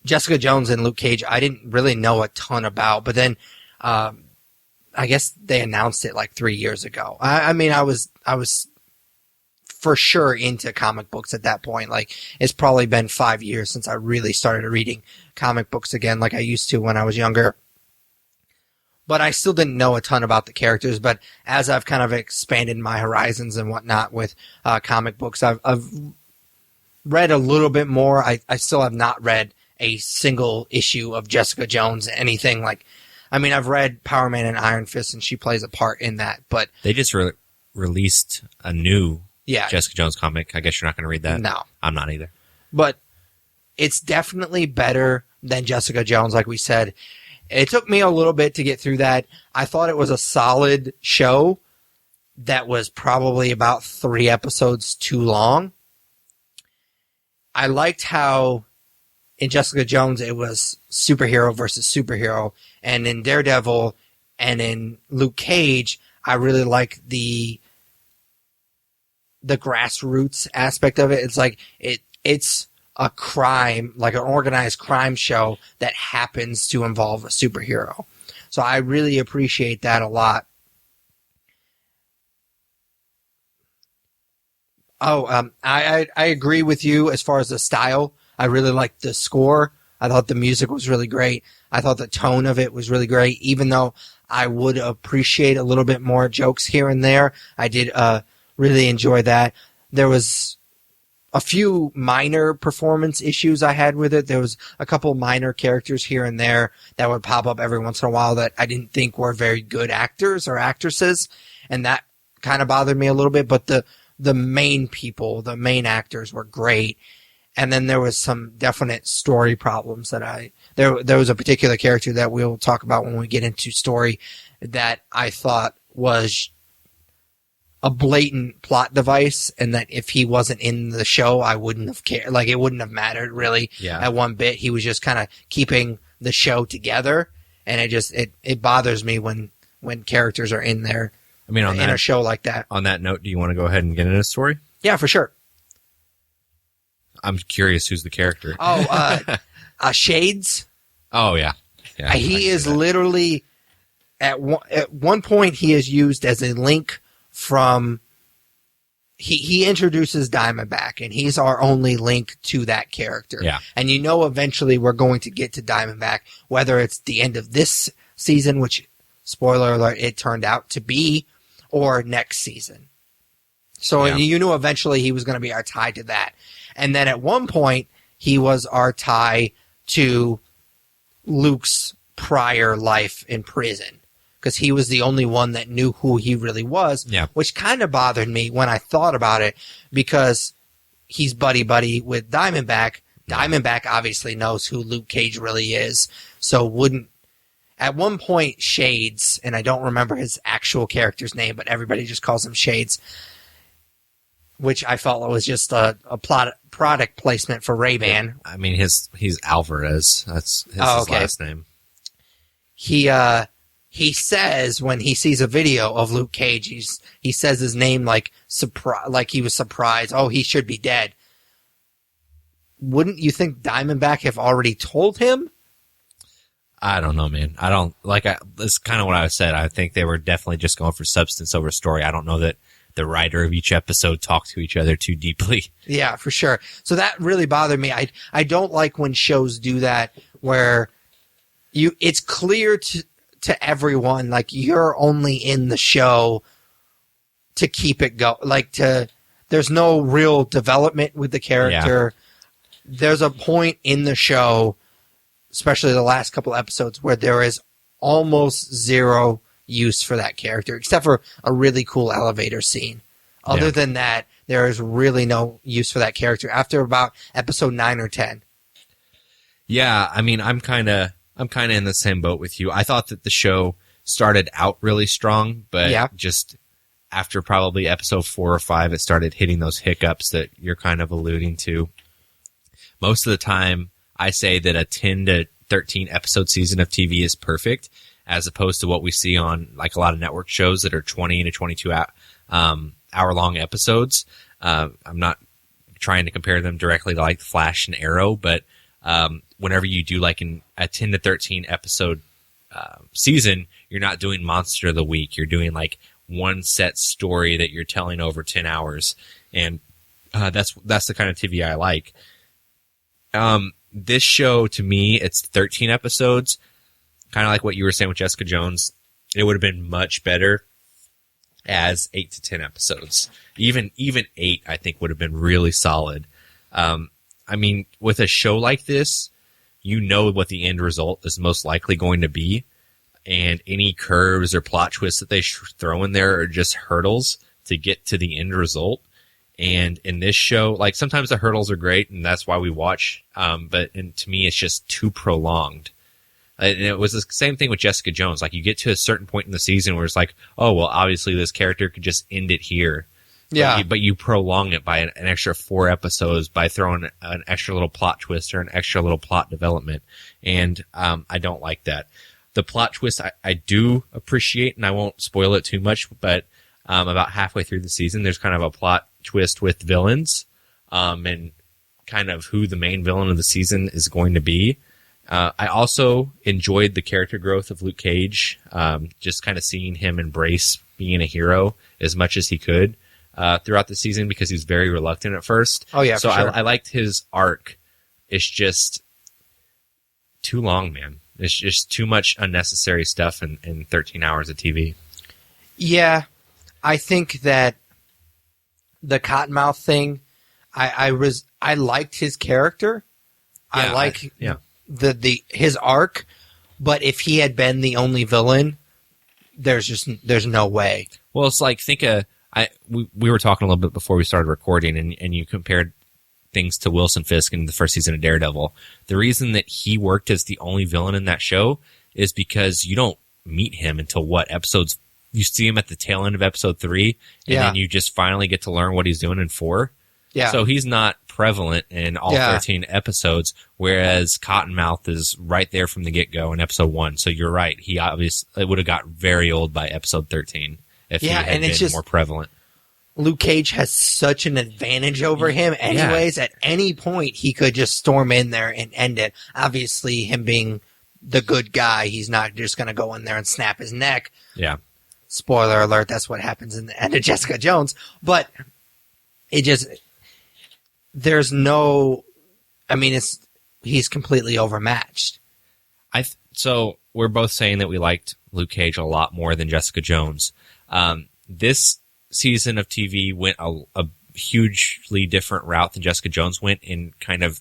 Jessica Jones and Luke Cage, I didn't really know a ton about, but then I guess they announced it like 3 years ago. I mean, I was for sure into comic books at that point. Like, it's probably been 5 years since I really started reading comic books again, like I used to when I was younger. But I still didn't know a ton about the characters. But as I've kind of expanded my horizons and whatnot with comic books, I've read a little bit more. I still have not read a single issue of Jessica Jones, anything like. I mean, I've read Power Man and Iron Fist, and she plays a part in that. But they just released a new yeah, Jessica Jones comic. I guess you're not going to read that. No, I'm not either. But it's definitely better than Jessica Jones, like we said. It took me a little bit to get through that. I thought it was a solid show that was probably about 3 episodes too long. I liked how in Jessica Jones it was superhero versus superhero, and in Daredevil and in Luke Cage, I really like the grassroots aspect of it. It's like it's a crime, like an organized crime show that happens to involve a superhero. So I really appreciate that a lot. I agree with you as far as the style. I really liked the score. I thought the music was really great. I thought the tone of it was really great, even though I would appreciate a little bit more jokes here and there. I did really enjoy that. There was a few minor performance issues I had with it. There was a couple minor characters here and there that would pop up every once in a while that I didn't think were very good actors or actresses, and that kind of bothered me a little bit. But the main people, the main actors were great. And then there was some definite story problems that there was a particular character that we'll talk about when we get into story that I thought was a blatant plot device, and that if he wasn't in the show, I wouldn't have cared. Like, it wouldn't have mattered really at one bit. He was just kind of keeping the show together, and it bothers me when characters are in there. I mean, in a show like that. On that note, do you want to go ahead and get into the story? Yeah, for sure. I'm curious who's the character. Shades. Oh, yeah. He is literally, at one point, he is used as a link from, he introduces Diamondback, and he's our only link to that character. Yeah. And eventually we're going to get to Diamondback, whether it's the end of this season, which, spoiler alert, it turned out to be, or next season. So eventually he was going to be our tie to that. And then at one point, he was our tie to Luke's prior life in prison, because he was the only one that knew who he really was, which kind of bothered me when I thought about it, because he's buddy-buddy with Diamondback. Diamondback obviously knows who Luke Cage really is, so at one point, Shades, and I don't remember his actual character's name, but everybody just calls him Shades, which I felt was just a product placement for Ray-Ban. I mean, he's Alvarez. That's his last name. He says when he sees a video of Luke Cage, he says his name like he was surprised. Oh, he should be dead. Wouldn't you think Diamondback have already told him? I don't know, man. I don't that's kind of what I said. I think they were definitely just going for substance over story. I don't know that the writer of each episode talked to each other too deeply. Yeah, for sure. So that really bothered me. I don't like when shows do that, where it's clear to everyone, like, you're only in the show to keep it go. There's no real development with the character. Yeah. There's a point in the show, especially the last couple episodes, where there is almost zero use for that character, except for a really cool elevator scene. Other than that, there is really no use for that character after about episode 9 or 10. Yeah, I mean, I'm kind of in the same boat with you. I thought that the show started out really strong, but just after probably episode 4 or 5, it started hitting those hiccups that you're kind of alluding to. Most of the time, I say that a 10 to 13 episode season of TV is perfect, as opposed to what we see on like a lot of network shows that are 20 to 22 hour long episodes. I'm not trying to compare them directly to like Flash and Arrow, but whenever you do like a 10 to 13 episode season, you're not doing Monster of the Week. You're doing like one set story that you're telling over 10 hours. And that's the kind of TV I like. This show, to me, it's 13 episodes, kind of like what you were saying with Jessica Jones. It would have been much better as 8 to 10 episodes. Even 8, I think, would have been really solid. I mean, with a show like this, you know what the end result is most likely going to be, and any curves or plot twists that they throw in there are just hurdles to get to the end result. And in this show, like, sometimes the hurdles are great, and that's why we watch, but to me, it's just too prolonged. And it was the same thing with Jessica Jones. Like, you get to a certain point in the season where it's like, oh, well, obviously this character could just end it here. Yeah. But you prolong it by an extra 4 episodes by throwing an extra little plot twist or an extra little plot development. And I don't like that. The plot twist I do appreciate, and I won't spoil it too much, but about halfway through the season, there's kind of a plot twist with villains and kind of who the main villain of the season is going to be. I also enjoyed the character growth of Luke Cage, just kind of seeing him embrace being a hero as much as he could throughout the season, because he was very reluctant at first. Oh, yeah, so for sure. I liked his arc. It's just too long, man. It's just too much unnecessary stuff in 13 hours of TV. Yeah. I think that the Cottonmouth thing, I liked his character. Yeah, I like his arc, but if he had been the only villain, there's no way. Well, it's like, we were talking a little bit before we started recording, and you compared things to Wilson Fisk in the first season of Daredevil. The reason that he worked as the only villain in that show is because you don't meet him until episodes. You see him at the tail end of episode 3, and then you just finally get to learn what he's doing in 4. Yeah. So he's not prevalent in all 13 episodes, whereas Cottonmouth is right there from the get-go in episode 1. So you're right. He obviously would have got very old by episode 13 if he had been more prevalent. Luke Cage has such an advantage over him anyways. At any point, he could just storm in there and end it. Obviously, him being the good guy, he's not just going to go in there and snap his neck. Yeah. Spoiler alert, that's what happens in the end of Jessica Jones. But there's no, he's completely overmatched. So we're both saying that we liked Luke Cage a lot more than Jessica Jones. This season of TV went a hugely different route than Jessica Jones went in kind of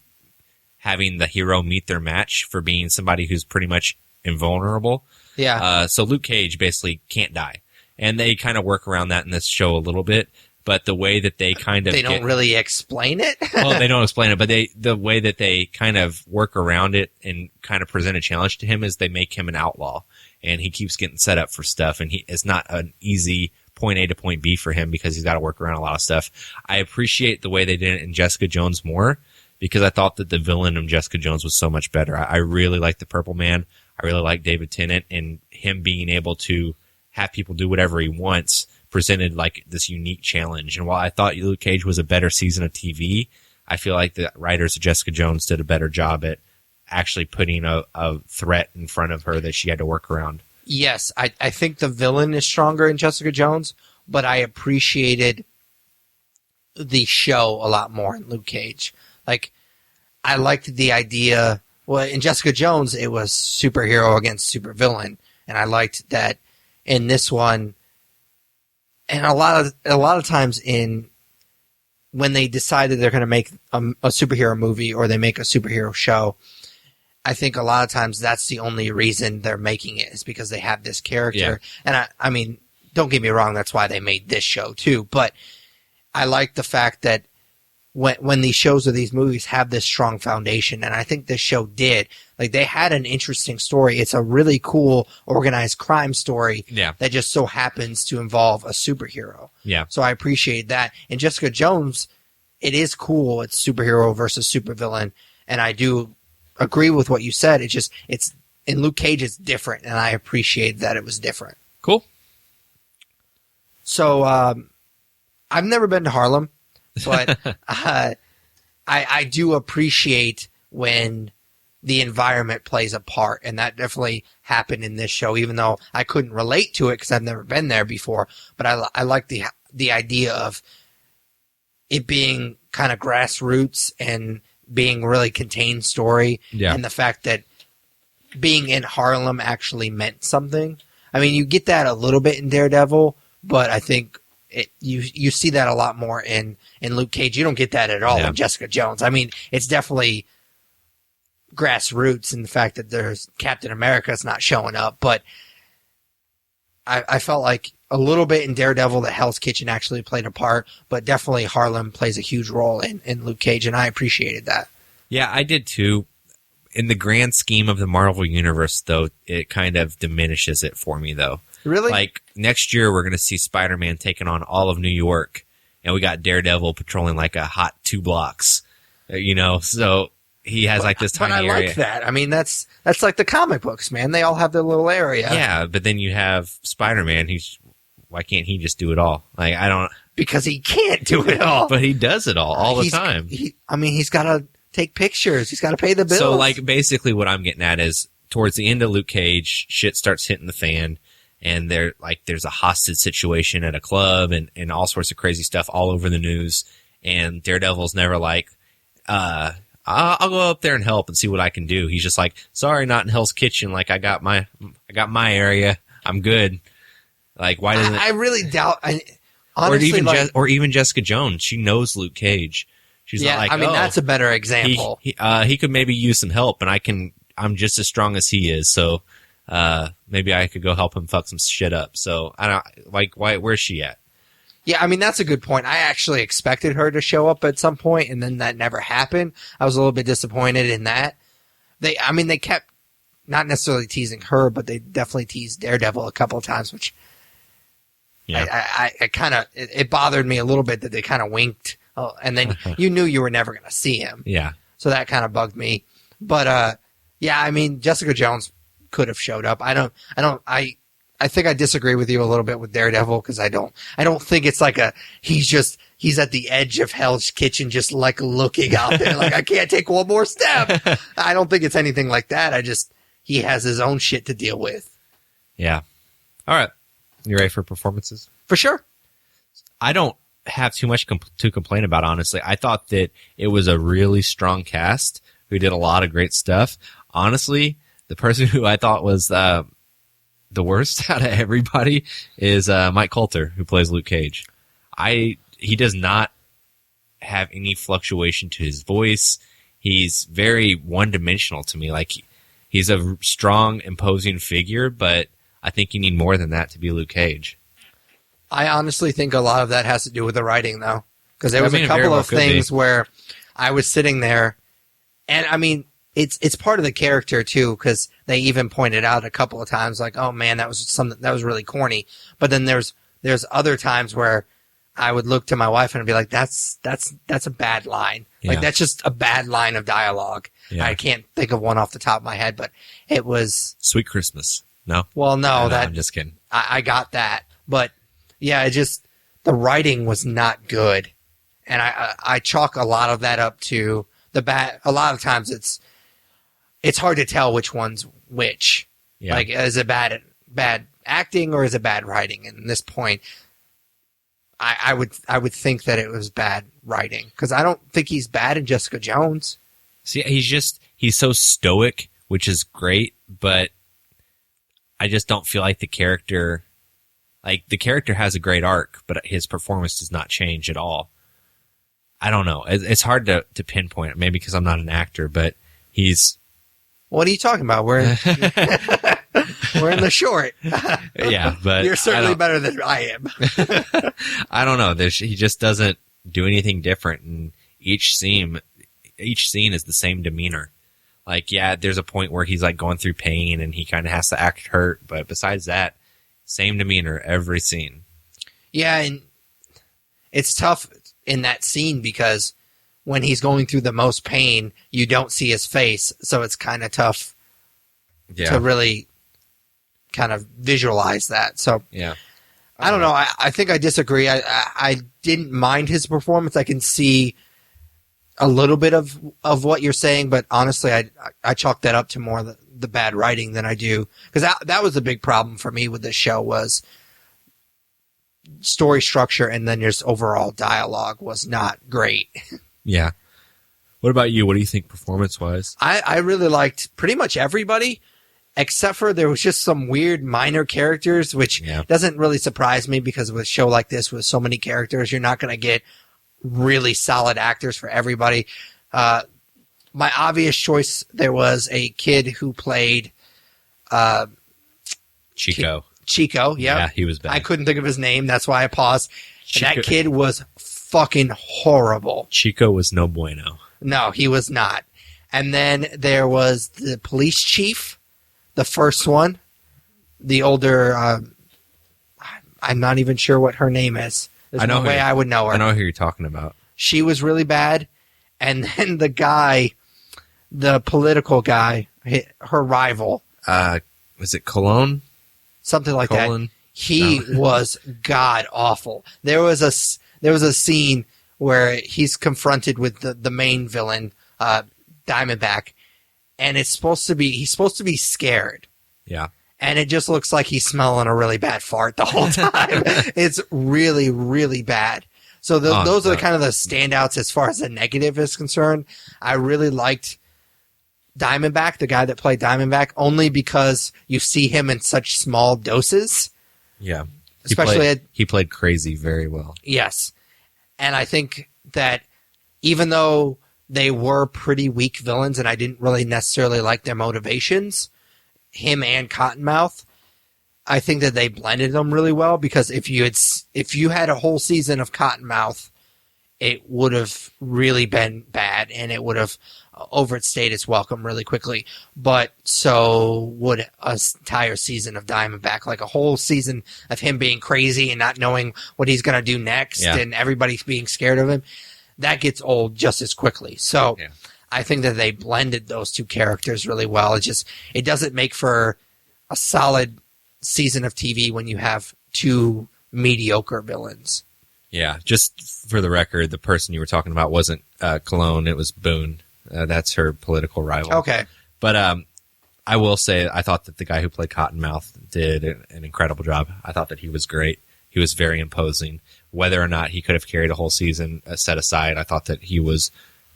having the hero meet their match for being somebody who's pretty much invulnerable. Yeah. So Luke Cage basically can't die. And they kind of work around that in this show a little bit. But the way that they kind of they don't really explain it. Well, they don't explain it, but the way that they kind of work around it and kind of present a challenge to him is they make him an outlaw, and he keeps getting set up for stuff, and it's not an easy point A to point B for him because he's got to work around a lot of stuff. I appreciate the way they did it in Jessica Jones more, because I thought that the villain of Jessica Jones was so much better. I really like the Purple Man. I really like David Tennant, and him being able to have people do whatever he wants presented like this unique challenge. And while I thought Luke Cage was a better season of TV, I feel like the writers of Jessica Jones did a better job at actually putting a threat in front of her that she had to work around. Yes, I think the villain is stronger in Jessica Jones, but I appreciated the show a lot more in Luke Cage. Like, I liked the idea. Well, in Jessica Jones, it was superhero against supervillain, and I liked that in this one. And a lot of times when they decided they're going to make a superhero movie or they make a superhero show, I think a lot of times that's the only reason they're making it is because they have this character. Yeah. And I mean, don't get me wrong, that's why they made this show too. But I like the fact that when these shows or these movies have this strong foundation, and I think this show did, like, they had an interesting story. It's a really cool organized crime story that just so happens to involve a superhero. Yeah. So I appreciate that. In Jessica Jones, it is cool. It's superhero versus supervillain. And I do agree with what you said. It's in Luke Cage, it's different. And I appreciate that it was different. Cool. So, I've never been to Harlem. But I do appreciate when the environment plays a part, and that definitely happened in this show, even though I couldn't relate to it because I've never been there before. But I like the idea of it being kind of grassroots and being a really contained story, and the fact that being in Harlem actually meant something. I mean, you get that a little bit in Daredevil, but I think you see that a lot more in Luke Cage. You don't get that at all in Jessica Jones. I mean, it's definitely grassroots in the fact that there's Captain America's not showing up, but I felt like a little bit in Daredevil that Hell's Kitchen actually played a part, but definitely Harlem plays a huge role in Luke Cage, and I appreciated that. Yeah, I did too. In the grand scheme of the Marvel Universe, though, it kind of diminishes it for me, though. Really? Like, next year, we're going to see Spider-Man taking on all of New York, and we got Daredevil patrolling like a hot 2 blocks, so he has like this tiny area. But I like that. I mean, that's like the comic books, man. They all have their little area. Yeah, but then you have Spider-Man. Why can't he just do it all? Like, I don't... Because he can't do it all. But he does it all the time. He's got to take pictures. He's got to pay the bills. So, like, basically what I'm getting at is towards the end of Luke Cage, shit starts hitting the fan, and there's a hostage situation at a club and all sorts of crazy stuff all over the news, and Daredevil's never like, I'll go up there and help and see what I can do. He's just like, sorry, not in Hell's Kitchen. Like, I got my area. I'm good. Like, why doesn't I really doubt? Honestly, or even Jessica Jones. She knows Luke Cage. She's not like, that's a better example. He could maybe use some help, and I'm just as strong as he is. So, maybe I could go help him fuck some shit up. So I don't where's she at? Yeah, I mean, that's a good point. I actually expected her to show up at some point, and then that never happened. I was a little bit disappointed in that. They kept not necessarily teasing her, but they definitely teased Daredevil a couple of times, which I kind of, it bothered me a little bit that they kind of winked, and then you knew you were never going to see him. Yeah. So that kind of bugged me. But, yeah, I mean, Jessica Jones could have showed up. I think I disagree with you a little bit with Daredevil because I don't think it's like he's at the edge of Hell's Kitchen just like looking out there like I can't take one more step. I don't think it's anything like that. He has his own shit to deal with. Yeah. All right. You ready for performances? For sure. I don't have too much to complain about, honestly. I thought that it was a really strong cast who did a lot of great stuff. Honestly, the person who I thought was the worst out of everybody is Mike Coulter, who plays Luke Cage. He does not have any fluctuation to his voice. He's very one-dimensional to me. Like, he's a strong, imposing figure, but I think you need more than that to be Luke Cage. I honestly think a lot of that has to do with the writing, though. Because there was a couple of things where I was sitting there, and I mean, it's part of the character too, because they even pointed out a couple of times, like, "Oh man, that was really corny." But then there's other times where I would look to my wife and be like, "That's a bad line. Yeah. Like that's just a bad line of dialogue." Yeah. I can't think of one off the top of my head, but it was Sweet Christmas. No. Well, no, I'm just kidding. I got that, but yeah, the writing was not good, and I chalk a lot of that up to the bad. A lot of times it's hard to tell which one's which. Yeah. Like, is it bad acting or is it bad writing? And at this point, I would think that it was bad writing because I don't think he's bad in Jessica Jones. See, he's so stoic, which is great, but I just don't feel like the character has a great arc, but his performance does not change at all. I don't know. It's hard to pinpoint it, maybe because I'm not an actor, but he's... What are you talking about? We're in the short. Yeah, but... You're certainly better than I am. I don't know. He just doesn't do anything different, and each scene is the same demeanor. Like, yeah, there's a point where he's like going through pain and he kind of has to act hurt, but besides that, same demeanor every scene. Yeah, and it's tough in that scene because when he's going through the most pain, you don't see his face, so it's kind of tough to really kind of visualize that. So yeah, I don't know. I think I disagree. I didn't mind his performance. I can see a little bit of what you're saying, but honestly, I chalk that up to more the bad writing than I do, because that was the big problem for me with this show, was story structure, and then just overall dialogue was not great. Yeah. What about you? What do you think performance-wise? I really liked pretty much everybody, except for there was just some weird minor characters, which doesn't really surprise me, because with a show like this with so many characters, you're not going to get really solid actors for everybody. My obvious choice, there was a kid who played Chico. Chico, yep. Yeah, he was bad. I couldn't think of his name, that's why I paused. And that kid was fucking horrible. Chico was no bueno. No, he was not. And then there was the police chief, the first one, the older, I'm not even sure what her name is. There's no way I would know her. I know who you're talking about. She was really bad. And then the guy, the political guy, her rival. Was it Cologne? Something like that. He was god awful. There was a scene where he's confronted with the main villain, Diamondback, and he's supposed to be scared. Yeah. And it just looks like he's smelling a really bad fart the whole time. It's really, really bad. So those are the kind of the standouts as far as the negative is concerned. I really liked Diamondback, the guy that played Diamondback, only because you see him in such small doses. Yeah. He played crazy very well. Yes. And I think that even though they were pretty weak villains and I didn't really necessarily like their motivations, him and Cottonmouth, I think that they blended them really well, because if you had a whole season of Cottonmouth, it would have really been bad and it would have overstayed its welcome really quickly. But so would an entire season of Diamondback, like a whole season of him being crazy and not knowing what he's going to do next, and everybody being scared of him. That gets old just as quickly. So I think that they blended those two characters really well. It doesn't make for a solid season of TV when you have two mediocre villains. Yeah, just for the record, the person you were talking about wasn't Cologne, it was Boone. That's her political rival. Okay. But I will say I thought that the guy who played Cottonmouth did an incredible job. I thought that he was great. He was very imposing. Whether or not he could have carried a whole season set aside, I thought that he was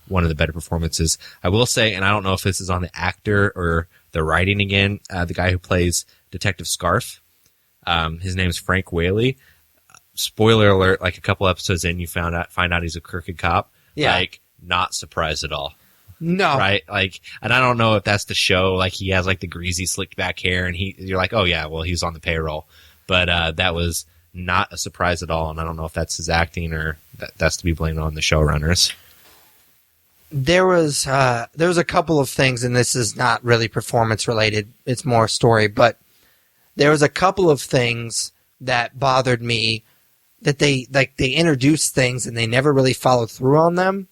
one of the better performances. I will say, and I don't know if this is on the actor or the writing again, the guy who plays Detective Scarf, his name's Frank Whaley. Spoiler alert, like a couple episodes in, you find out he's a crooked cop. Yeah. Like, not surprised at all. No. Right? Like, and I don't know if that's the show, like he has like the greasy slicked back hair and you're like, oh yeah, well he's on the payroll. But that was not a surprise at all, and I don't know if that's his acting or that's to be blamed on the showrunners. There was a couple of things, and this is not really performance related, it's more story, but there was a couple of things that bothered me, that they introduced things and they never really followed through on them.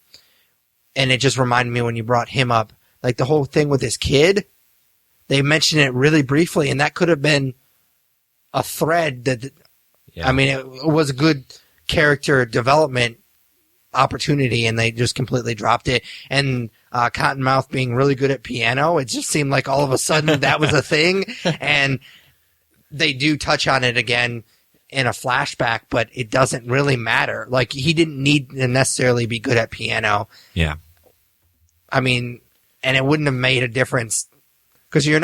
And it just reminded me when you brought him up, like the whole thing with his kid, they mentioned it really briefly, and that could have been a thread that, I mean, it was a good character development opportunity, and they just completely dropped it. And Cottonmouth being really good at piano, it just seemed like all of a sudden that was a thing. And they do touch on it again in a flashback, but it doesn't really matter. Like, he didn't need to necessarily be good at piano. Yeah. I mean, and it wouldn't have made a difference, because he's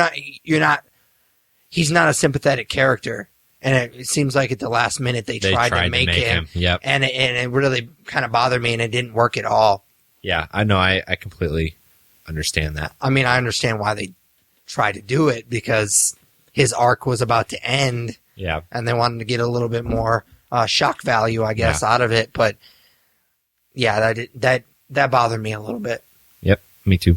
not a sympathetic character. And it seems like at the last minute they tried to make him. Yep. And it really kind of bothered me, and it didn't work at all. Yeah, I know. I completely understand that. I mean, I understand why they tried to do it, because his arc was about to end. Yeah. And they wanted to get a little bit more shock value, I guess, out of it. But yeah, that bothered me a little bit. Yep, me too.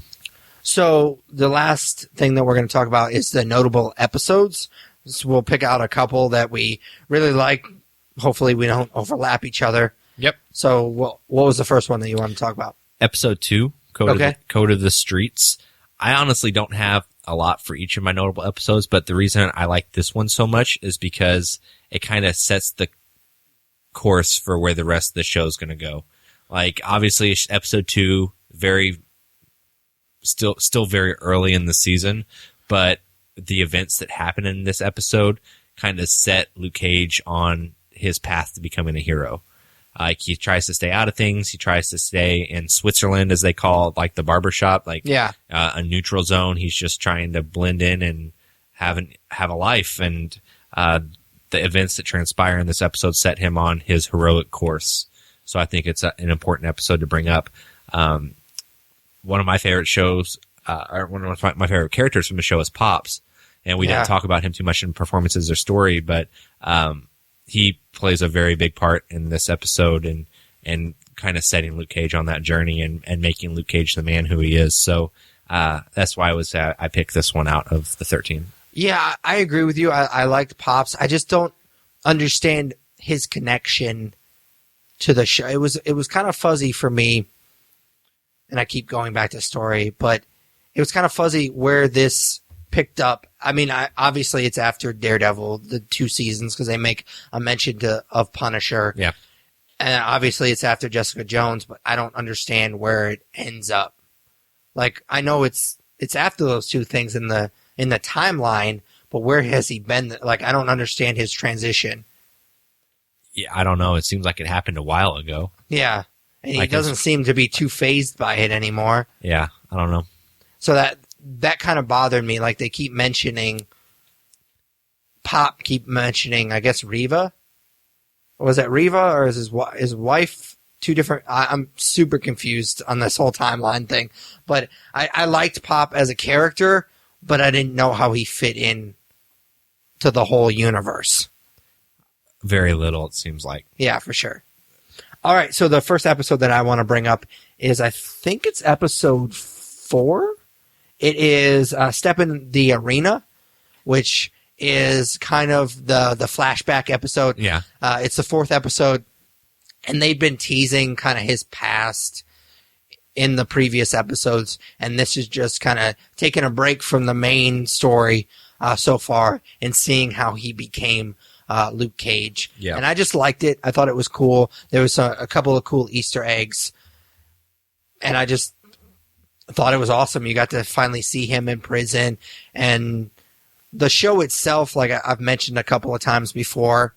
So the last thing that we're going to talk about is the notable episodes. So we'll pick out a couple that we really like. Hopefully we don't overlap each other. Yep. So what was the first one that you want to talk about? Episode 2, Code of the Streets. I honestly don't have a lot for each of my notable episodes, but the reason I like this one so much is because it kind of sets the course for where the rest of the show is going to go. Like, obviously, episode 2 very still very early in the season, but the events that happen in this episode kind of set Luke Cage on his path to becoming a hero. Like, he tries to stay out of things. He tries to stay in Switzerland, as they call it, like the barbershop, like a neutral zone. He's just trying to blend in and have a life. And the events that transpire in this episode set him on his heroic course. So I think it's an important episode to bring up. One of my favorite shows, or one of my favorite characters from the show is Pops. And we didn't talk about him too much in performances or story, but he plays a very big part in this episode and kind of setting Luke Cage on that journey and making Luke Cage the man who he is. So that's why I picked this one out of the 13. Yeah, I agree with you. I liked Pops. I just don't understand his connection to the show. It was kind of fuzzy for me, and I keep going back to story, but it was kind of fuzzy where this picked up. I mean, obviously it's after Daredevil, the 2 seasons, because they make a mention of Punisher. Yeah. And obviously it's after Jessica Jones, but I don't understand where it ends up. Like, I know it's after those 2 things in the timeline, but where has he been? Like, I don't understand his transition. Yeah, I don't know. It seems like it happened a while ago. Yeah. And he doesn't seem to be too fazed by it anymore. Yeah, I don't know. So that kind of bothered me. Like, they keep mentioning I guess, Reva. Was that Reva, or is his wife 2 different? I'm super confused on this whole timeline thing. But I liked Pop as a character, but I didn't know how he fit in to the whole universe. Very little, it seems like. Yeah, for sure. All right, so the first episode that I want to bring up is, I think it's episode 4. It is Step in the Arena, which is kind of the flashback episode. Yeah. It's the 4th episode, and they've been teasing kind of his past in the previous episodes, and this is just kind of taking a break from the main story so far and seeing how he became Luke Cage. Yeah. And I just liked it. I thought it was cool. There was a couple of cool Easter eggs, and I just thought it was awesome. You got to finally see him in prison, and the show itself, like I've mentioned a couple of times before,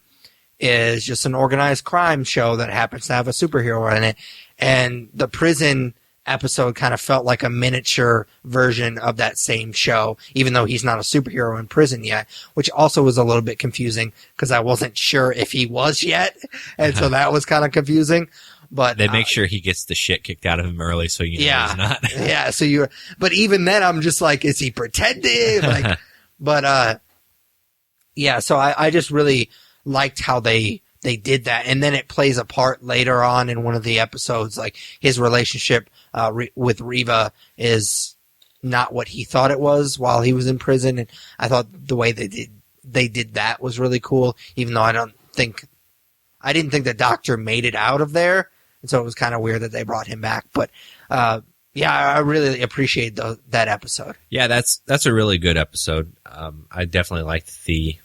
is just an organized crime show that happens to have a superhero in it. And the prison episode kind of felt like a miniature version of that same show, even though he's not a superhero in prison yet, which also was a little bit confusing because I wasn't sure if he was yet. And so that was kind of confusing. But they make sure he gets the shit kicked out of him early, so you know he's not. Yeah. So but even then, I'm just like, is he pretending? Like, but yeah. So I just really liked how they did that, and then it plays a part later on in one of the episodes. Like, his relationship with Reva is not what he thought it was while he was in prison, and I thought the way they did that was really cool. Even though I didn't think the Doctor made it out of there. And so it was kind of weird that they brought him back. But, yeah, I really appreciate that episode. Yeah, that's a really good episode. I definitely liked the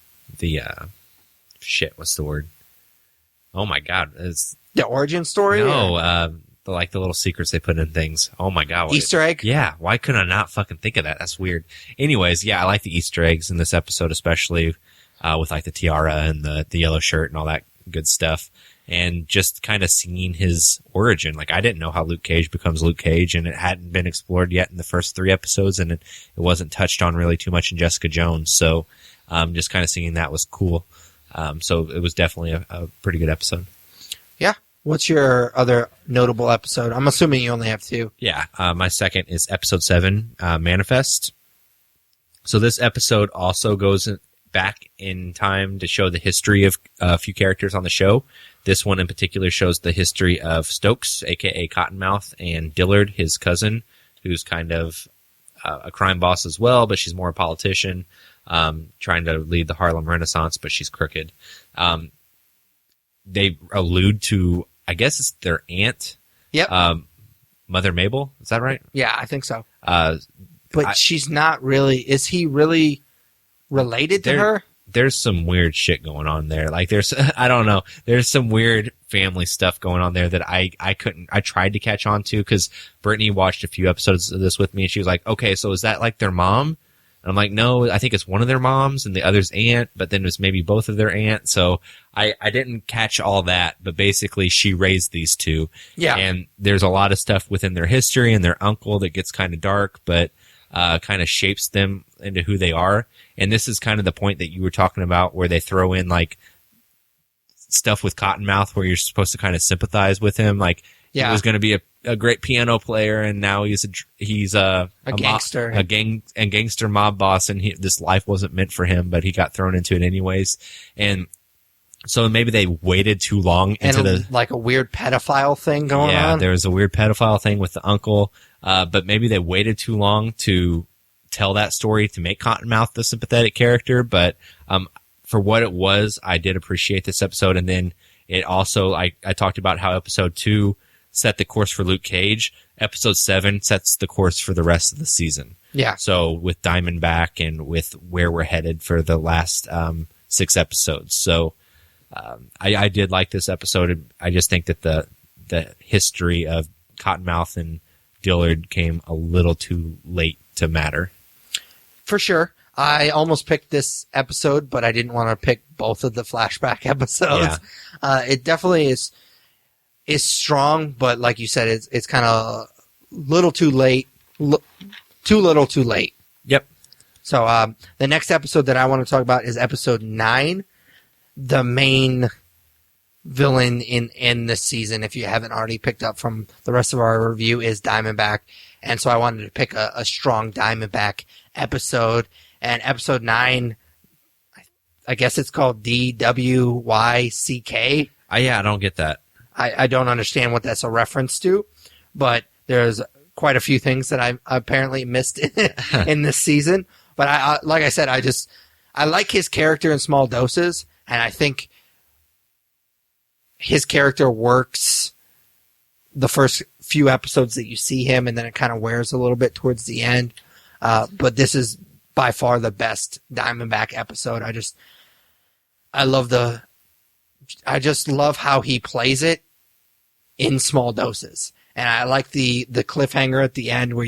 what's the word? Oh my God. It's the origin story? No, the little secrets they put in things. Oh my God. Easter egg? Yeah. Why could I not fucking think of that? That's weird. Anyways, yeah, I like the Easter eggs in this episode, especially, with like the tiara and the yellow shirt and all that good stuff. And just kind of seeing his origin. Like, I didn't know how Luke Cage becomes Luke Cage, and it hadn't been explored yet in the first 3 episodes, and it wasn't touched on really too much in Jessica Jones. So, just kind of seeing that was cool. So it was definitely a pretty good episode. Yeah. What's your other notable episode? I'm assuming you only have 2. Yeah. My second is episode 7, Manifest. So this episode also goes back in time to show the history of a few characters on the show. This one in particular shows the history of Stokes, a.k.a. Cottonmouth, and Dillard, his cousin, who's kind of a crime boss as well, but she's more a politician, trying to lead the Harlem Renaissance, but she's crooked. They allude to, I guess it's their aunt. Yep. Mother Mabel. Is that right? Yeah, I think so. But she's not really, is he really related to her? there's some weird shit going on there. Like there's, I don't know, there's some weird family stuff going on there that I tried to catch on to because Brittany watched a few episodes of this with me and she was like, okay, so is that like their mom? And I'm like, no, I think it's one of their moms and the other's aunt, but then it was maybe both of their aunt. So I didn't catch all that, but basically she raised these two. Yeah. And there's a lot of stuff within their history and their uncle that gets kind of dark, but kind of shapes them into who they are. And this is kind of the point that you were talking about where they throw in like stuff with Cottonmouth where you're supposed to kind of sympathize with him. Like he was going to be a great piano player and now he's a gangster, gangster mob boss. And this life wasn't meant for him, but he got thrown into it anyways. And so maybe they waited too long into like a weird pedophile thing going on. Yeah, there was a weird pedophile thing with the uncle. But maybe they waited too long to tell that story to make Cottonmouth the sympathetic character. But for what it was, I did appreciate this episode. And then it also, I talked about how episode 2 set the course for Luke Cage. Episode 7 sets the course for the rest of the season. Yeah. So with Diamondback and with where we're headed for the last 6 episodes. So I did like this episode. I just think that the history of Cottonmouth and Dillard came a little too late to matter. For sure. I almost picked this episode, but I didn't want to pick both of the flashback episodes. Yeah. It definitely is strong, but like you said, it's kind of little too late. Too little too late. Yep. So the next episode that I want to talk about is episode 9. The main villain in this season, if you haven't already picked up from the rest of our review, is Diamondback. And so I wanted to pick a strong Diamondback episode. And episode 9, I guess it's called DWYCK. Yeah, I don't get that. I don't understand what that's a reference to, but there's quite a few things that I apparently missed in this season. But I like I said, I like his character in small doses, and I think his character works the first few episodes that you see him, and then it kind of wears a little bit towards the end. But this is by far the best Diamondback episode. I just love how he plays it in small doses. And I like the cliffhanger at the end where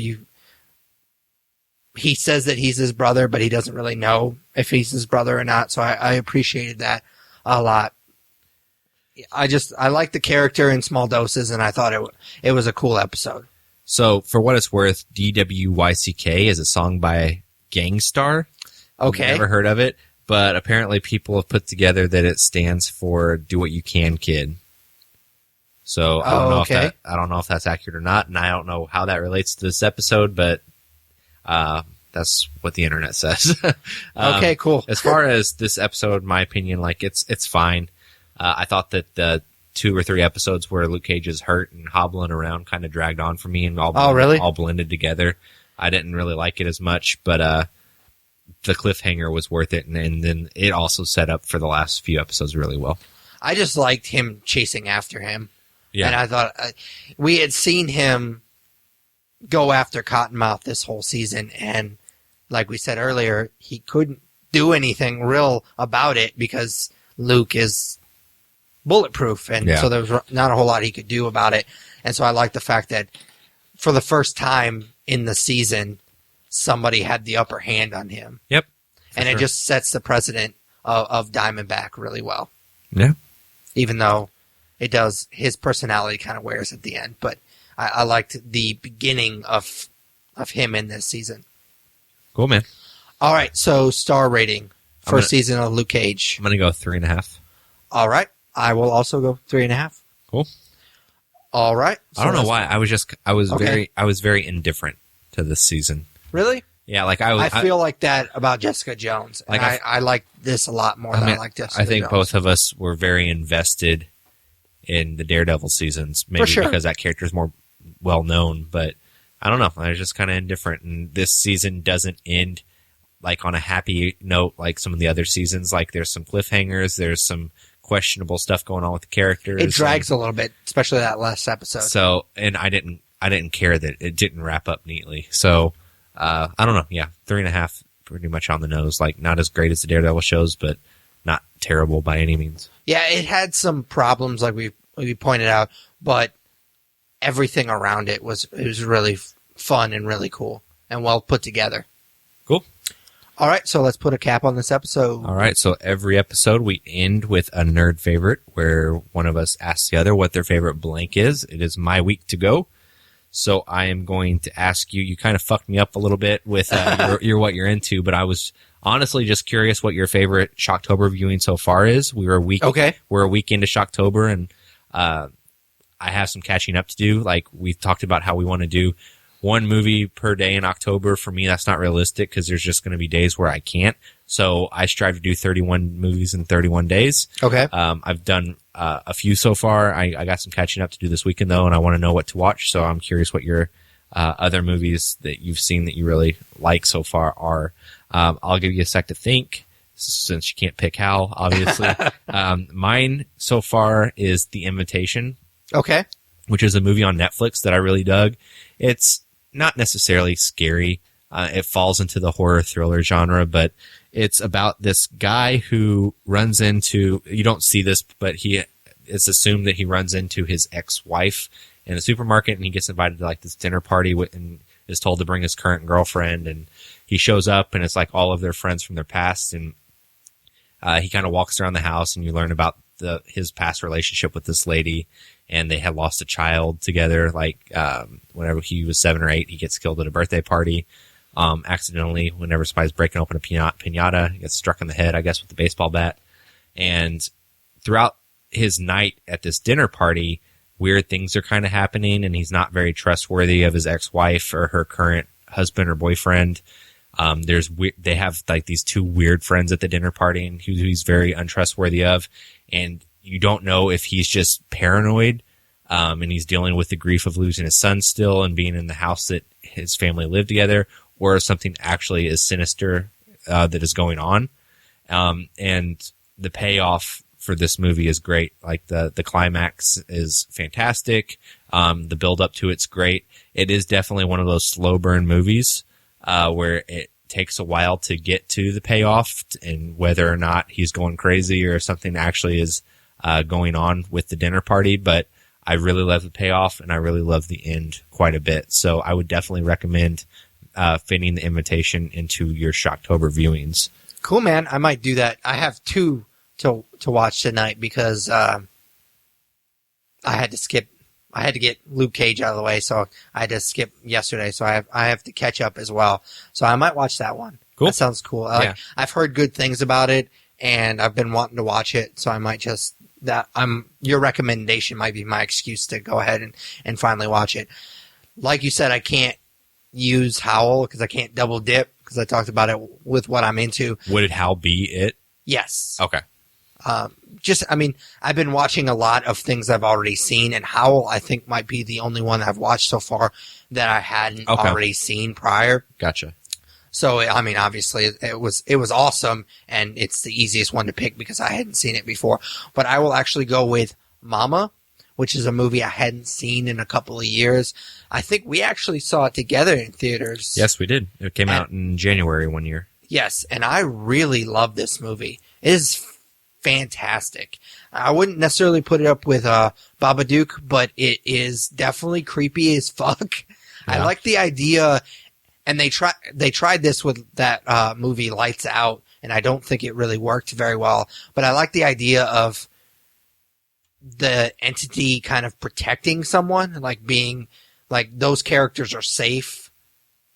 he says that he's his brother, but he doesn't really know if he's his brother or not. So I appreciated that a lot. I like the character in small doses, and I thought it was a cool episode. So for what it's worth, DWYCK is a song by Gangstar. Okay. I've never heard of it, but apparently people have put together that it stands for Do What You Can, Kid. So I don't know if that's accurate or not, and I don't know how that relates to this episode, but that's what the internet says. Okay, cool. As far as this episode, in my opinion, like it's fine. I thought that the 2 or 3 episodes where Luke Cage is hurt and hobbling around kind of dragged on for me and all blended together. I didn't really like it as much, but the cliffhanger was worth it, and then it also set up for the last few episodes really well. I just liked him chasing after him. Yeah. And I thought we had seen him go after Cottonmouth this whole season, and like we said earlier, he couldn't do anything real about it because Luke is bulletproof, and so there was not a whole lot he could do about it. And so I like the fact that for the first time in the season, somebody had the upper hand on him. Yep. And it just sets the precedent of Diamondback really well. Yeah. Even though it does, his personality kind of wears at the end. But I liked the beginning of him in this season. Cool, man. All right, so star rating. First season of Luke Cage. I'm going to go 3.5. All right. I will also go 3.5. Cool. All right. So I don't know why. I was very indifferent to this season. Really? Yeah, like I feel like that about Jessica Jones. And like I like this a lot more than I like Jessica Jones. I think both of us were very invested in the Daredevil seasons, maybe because that character is more well known, but I don't know. I was just kind of indifferent, and this season doesn't end like on a happy note like some of the other seasons. Like there's some cliffhangers, there's some questionable stuff going on with the characters. It drags a little bit, especially that last episode. So, and I didn't care that it didn't wrap up neatly. So, I don't know. Yeah, 3.5 pretty much on the nose. Like, not as great as the Daredevil shows, but not terrible by any means. Yeah, it had some problems, like we pointed out, but everything around it was really fun and really cool and well put together. Cool. All right, so let's put a cap on this episode. All right, so every episode we end with a nerd favorite where one of us asks the other what their favorite blank is. It is my week to go. So I am going to ask you, you kind of fucked me up a little bit with your what you're into, but I was honestly just curious what your favorite Shocktober viewing so far is. We're a week into Shocktober, and I have some catching up to do. Like, we've talked about how we want to do one movie per day in October. For me, that's not realistic because there's just going to be days where I can't. So I strive to do 31 movies in 31 days. Okay. I've done a few so far. I got some catching up to do this weekend, though, and I want to know what to watch. So I'm curious what your other movies that you've seen that you really like so far are. I'll give you a sec to think, since you can't pick Howl, obviously. Mine so far is The Invitation. Okay. Which is a movie on Netflix that I really dug. It's not necessarily scary. It falls into the horror thriller genre, but it's about this guy who runs into, you don't see this, but it's assumed that he runs into his ex-wife in a supermarket, and he gets invited to like this dinner party and is told to bring his current girlfriend, and he shows up and it's like all of their friends from their past, and he kind of walks around the house and you learn about his past relationship with this lady, and they had lost a child together. Like, whenever he was 7 or 8, he gets killed at a birthday party, accidentally. Whenever somebody's breaking open a piñata, he gets struck in the head, I guess, with a baseball bat. And throughout his night at this dinner party, weird things are kind of happening, and he's not very trustworthy of his ex-wife or her current husband or boyfriend. They have like these two weird friends at the dinner party, and who he's very untrustworthy of, and you don't know if he's just paranoid, and he's dealing with the grief of losing his son still and being in the house that his family lived together, or something actually is sinister that is going on. And the payoff for this movie is great. Like, the climax is fantastic. The build up to it's great. It is definitely one of those slow burn movies where it takes a while to get to the payoff, and whether or not he's going crazy or something actually is going on with the dinner party. But I really love the payoff, and I really love the end quite a bit. So I would definitely recommend fitting The Invitation into your Shocktober viewings. Cool, man. I might do that. I have 2 to watch tonight because I had to get Luke Cage out of the way, so I had to skip yesterday. So I have to catch up as well. So I might watch that one. Cool. That sounds cool. I've heard good things about it, and I've been wanting to watch it. So I might your recommendation might be my excuse to go ahead and finally watch it. Like you said, I can't use Howl because I can't double dip because I talked about it with what I'm into. Would Howl be it? Yes. Okay. I've been watching a lot of things I've already seen, and Howl, I think, might be the only one I've watched so far that I hadn't already seen prior. Gotcha. So, I mean, obviously, it was awesome, and it's the easiest one to pick because I hadn't seen it before. But I will actually go with Mama, which is a movie I hadn't seen in a couple of years. I think we actually saw it together in theaters. Yes, we did. It came out in January one year. Yes, and I really love this movie. It is fantastic. I wouldn't necessarily put it up with Babadook, but it is definitely creepy as fuck. Yeah. I like the idea, and they tried this with that movie Lights Out, and I don't think it really worked very well. But I like the idea of the entity kind of protecting someone, like being like those characters are safe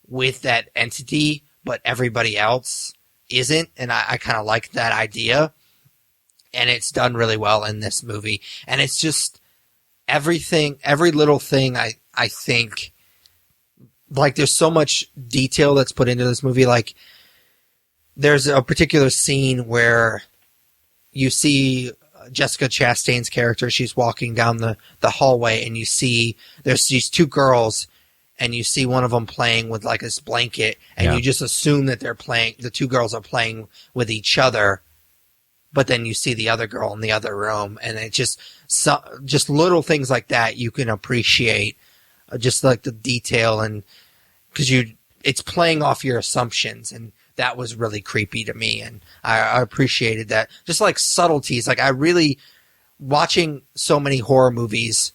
with that entity, but everybody else isn't, and I kind of like that idea. And it's done really well in this movie. And it's just everything, every little thing I think, like, there's so much detail that's put into this movie. Like, there's a particular scene where you see Jessica Chastain's character. She's walking down the hallway, and you see there's these 2 girls, and you see one of them playing with like this blanket, and you just assume that the 2 girls are playing with each other. But then you see the other girl in the other room, and it just little things like that you can appreciate, just like the detail, and because it's playing off your assumptions, and that was really creepy to me, and I appreciated that. Just like subtleties, like I really, watching so many horror movies,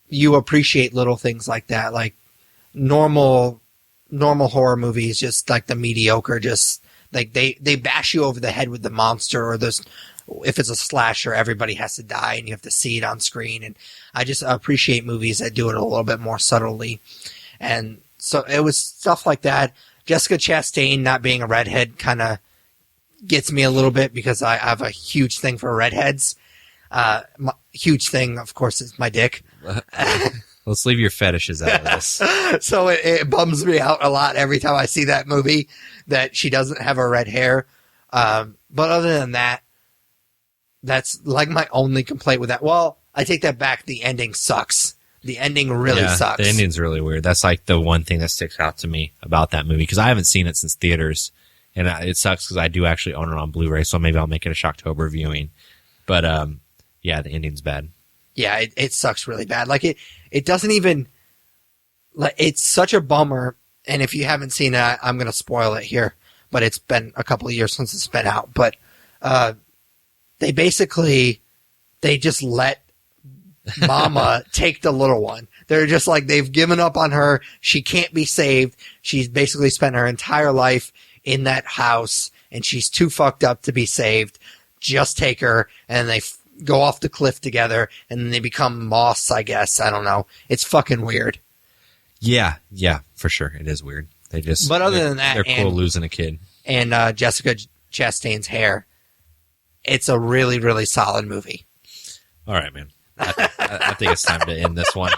you appreciate little things like that, like normal horror movies, just like the mediocre, just like they bash you over the head with the monster, or this, if it's a slasher, everybody has to die and you have to see it on screen. And I just appreciate movies that do it a little bit more subtly. And so it was stuff like that. Jessica Chastain not being a redhead kind of gets me a little bit, because I have a huge thing for redheads. Huge thing, of course, is my dick. Let's leave your fetishes out of this. So it bums me out a lot every time I see that movie that she doesn't have her red hair. But other than that, that's like my only complaint with that. Well, I take that back. The ending sucks. The ending really sucks. The ending's really weird. That's like the one thing that sticks out to me about that movie, because I haven't seen it since theaters, and it sucks because I do actually own it on Blu-ray, so maybe I'll make it a Shocktober viewing. But yeah, the ending's bad. Yeah, it sucks really bad. Like it doesn't even, like, it's such a bummer. And if you haven't seen it, I'm going to spoil it here, but it's been a couple of years since it's been out. But they just let Mama take the little one. They're just like, they've given up on her. She can't be saved. She's basically spent her entire life in that house, and she's too fucked up to be saved. Just take her, and they go off the cliff together, and then they become moss, I guess. I don't know. It's fucking weird. Yeah, for sure. It is weird. But other than that, they're cool losing a kid. And Jessica Chastain's hair. It's a really, really solid movie. All right, man. I think it's time to end this one.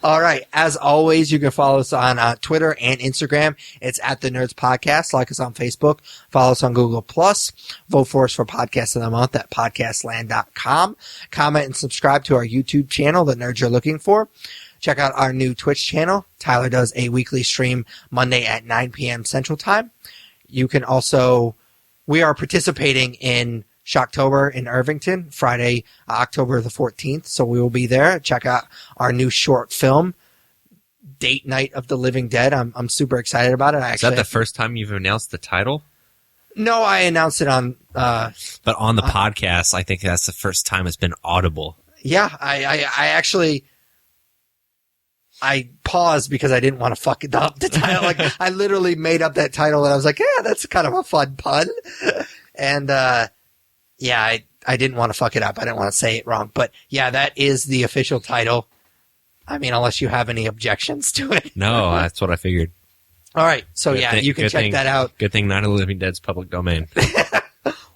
All right. As always, you can follow us on Twitter and Instagram. It's at The Nerds Podcast. Like us on Facebook. Follow us on Google+. Vote for us for Podcast of the Month at podcastland.com. Comment and subscribe to our YouTube channel, The Nerds You're Looking For. Check out our new Twitch channel. Tyler does a weekly stream Monday at 9 p.m. Central Time. You can also, we are participating in Shocktober in Irvington, Friday, October the 14th. So we will be there. Check out our new short film, Date Night of the Living Dead. I'm super excited about it. Is that the first time you've announced the title? No, I announced it on... but on the podcast, I think that's the first time it's been audible. Yeah, I actually... I paused because I didn't want to fuck it up, the title. Like, I literally made up that title, and I was like, yeah, that's kind of a fun pun. And, yeah, I didn't want to fuck it up. I didn't want to say it wrong. But, yeah, that is the official title. I mean, unless you have any objections to it. No, that's what I figured. All right. So, you can check that out. Good thing Night of the Living Dead's public domain.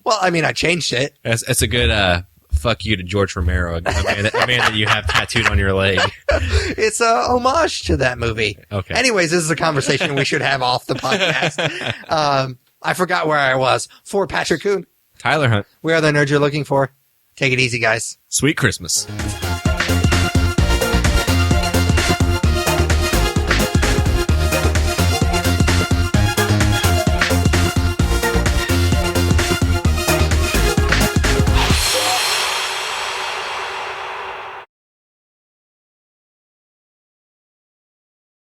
Well, I mean, I changed it. It's a good fuck you to George Romero, a man that you have tattooed on your leg. It's a homage to that movie. Okay. Anyways, this is a conversation we should have off the podcast. I forgot where I was. For Patrick Kuhn. Tyler Hunt. We are the nerds you're looking for. Take it easy, guys. Sweet Christmas.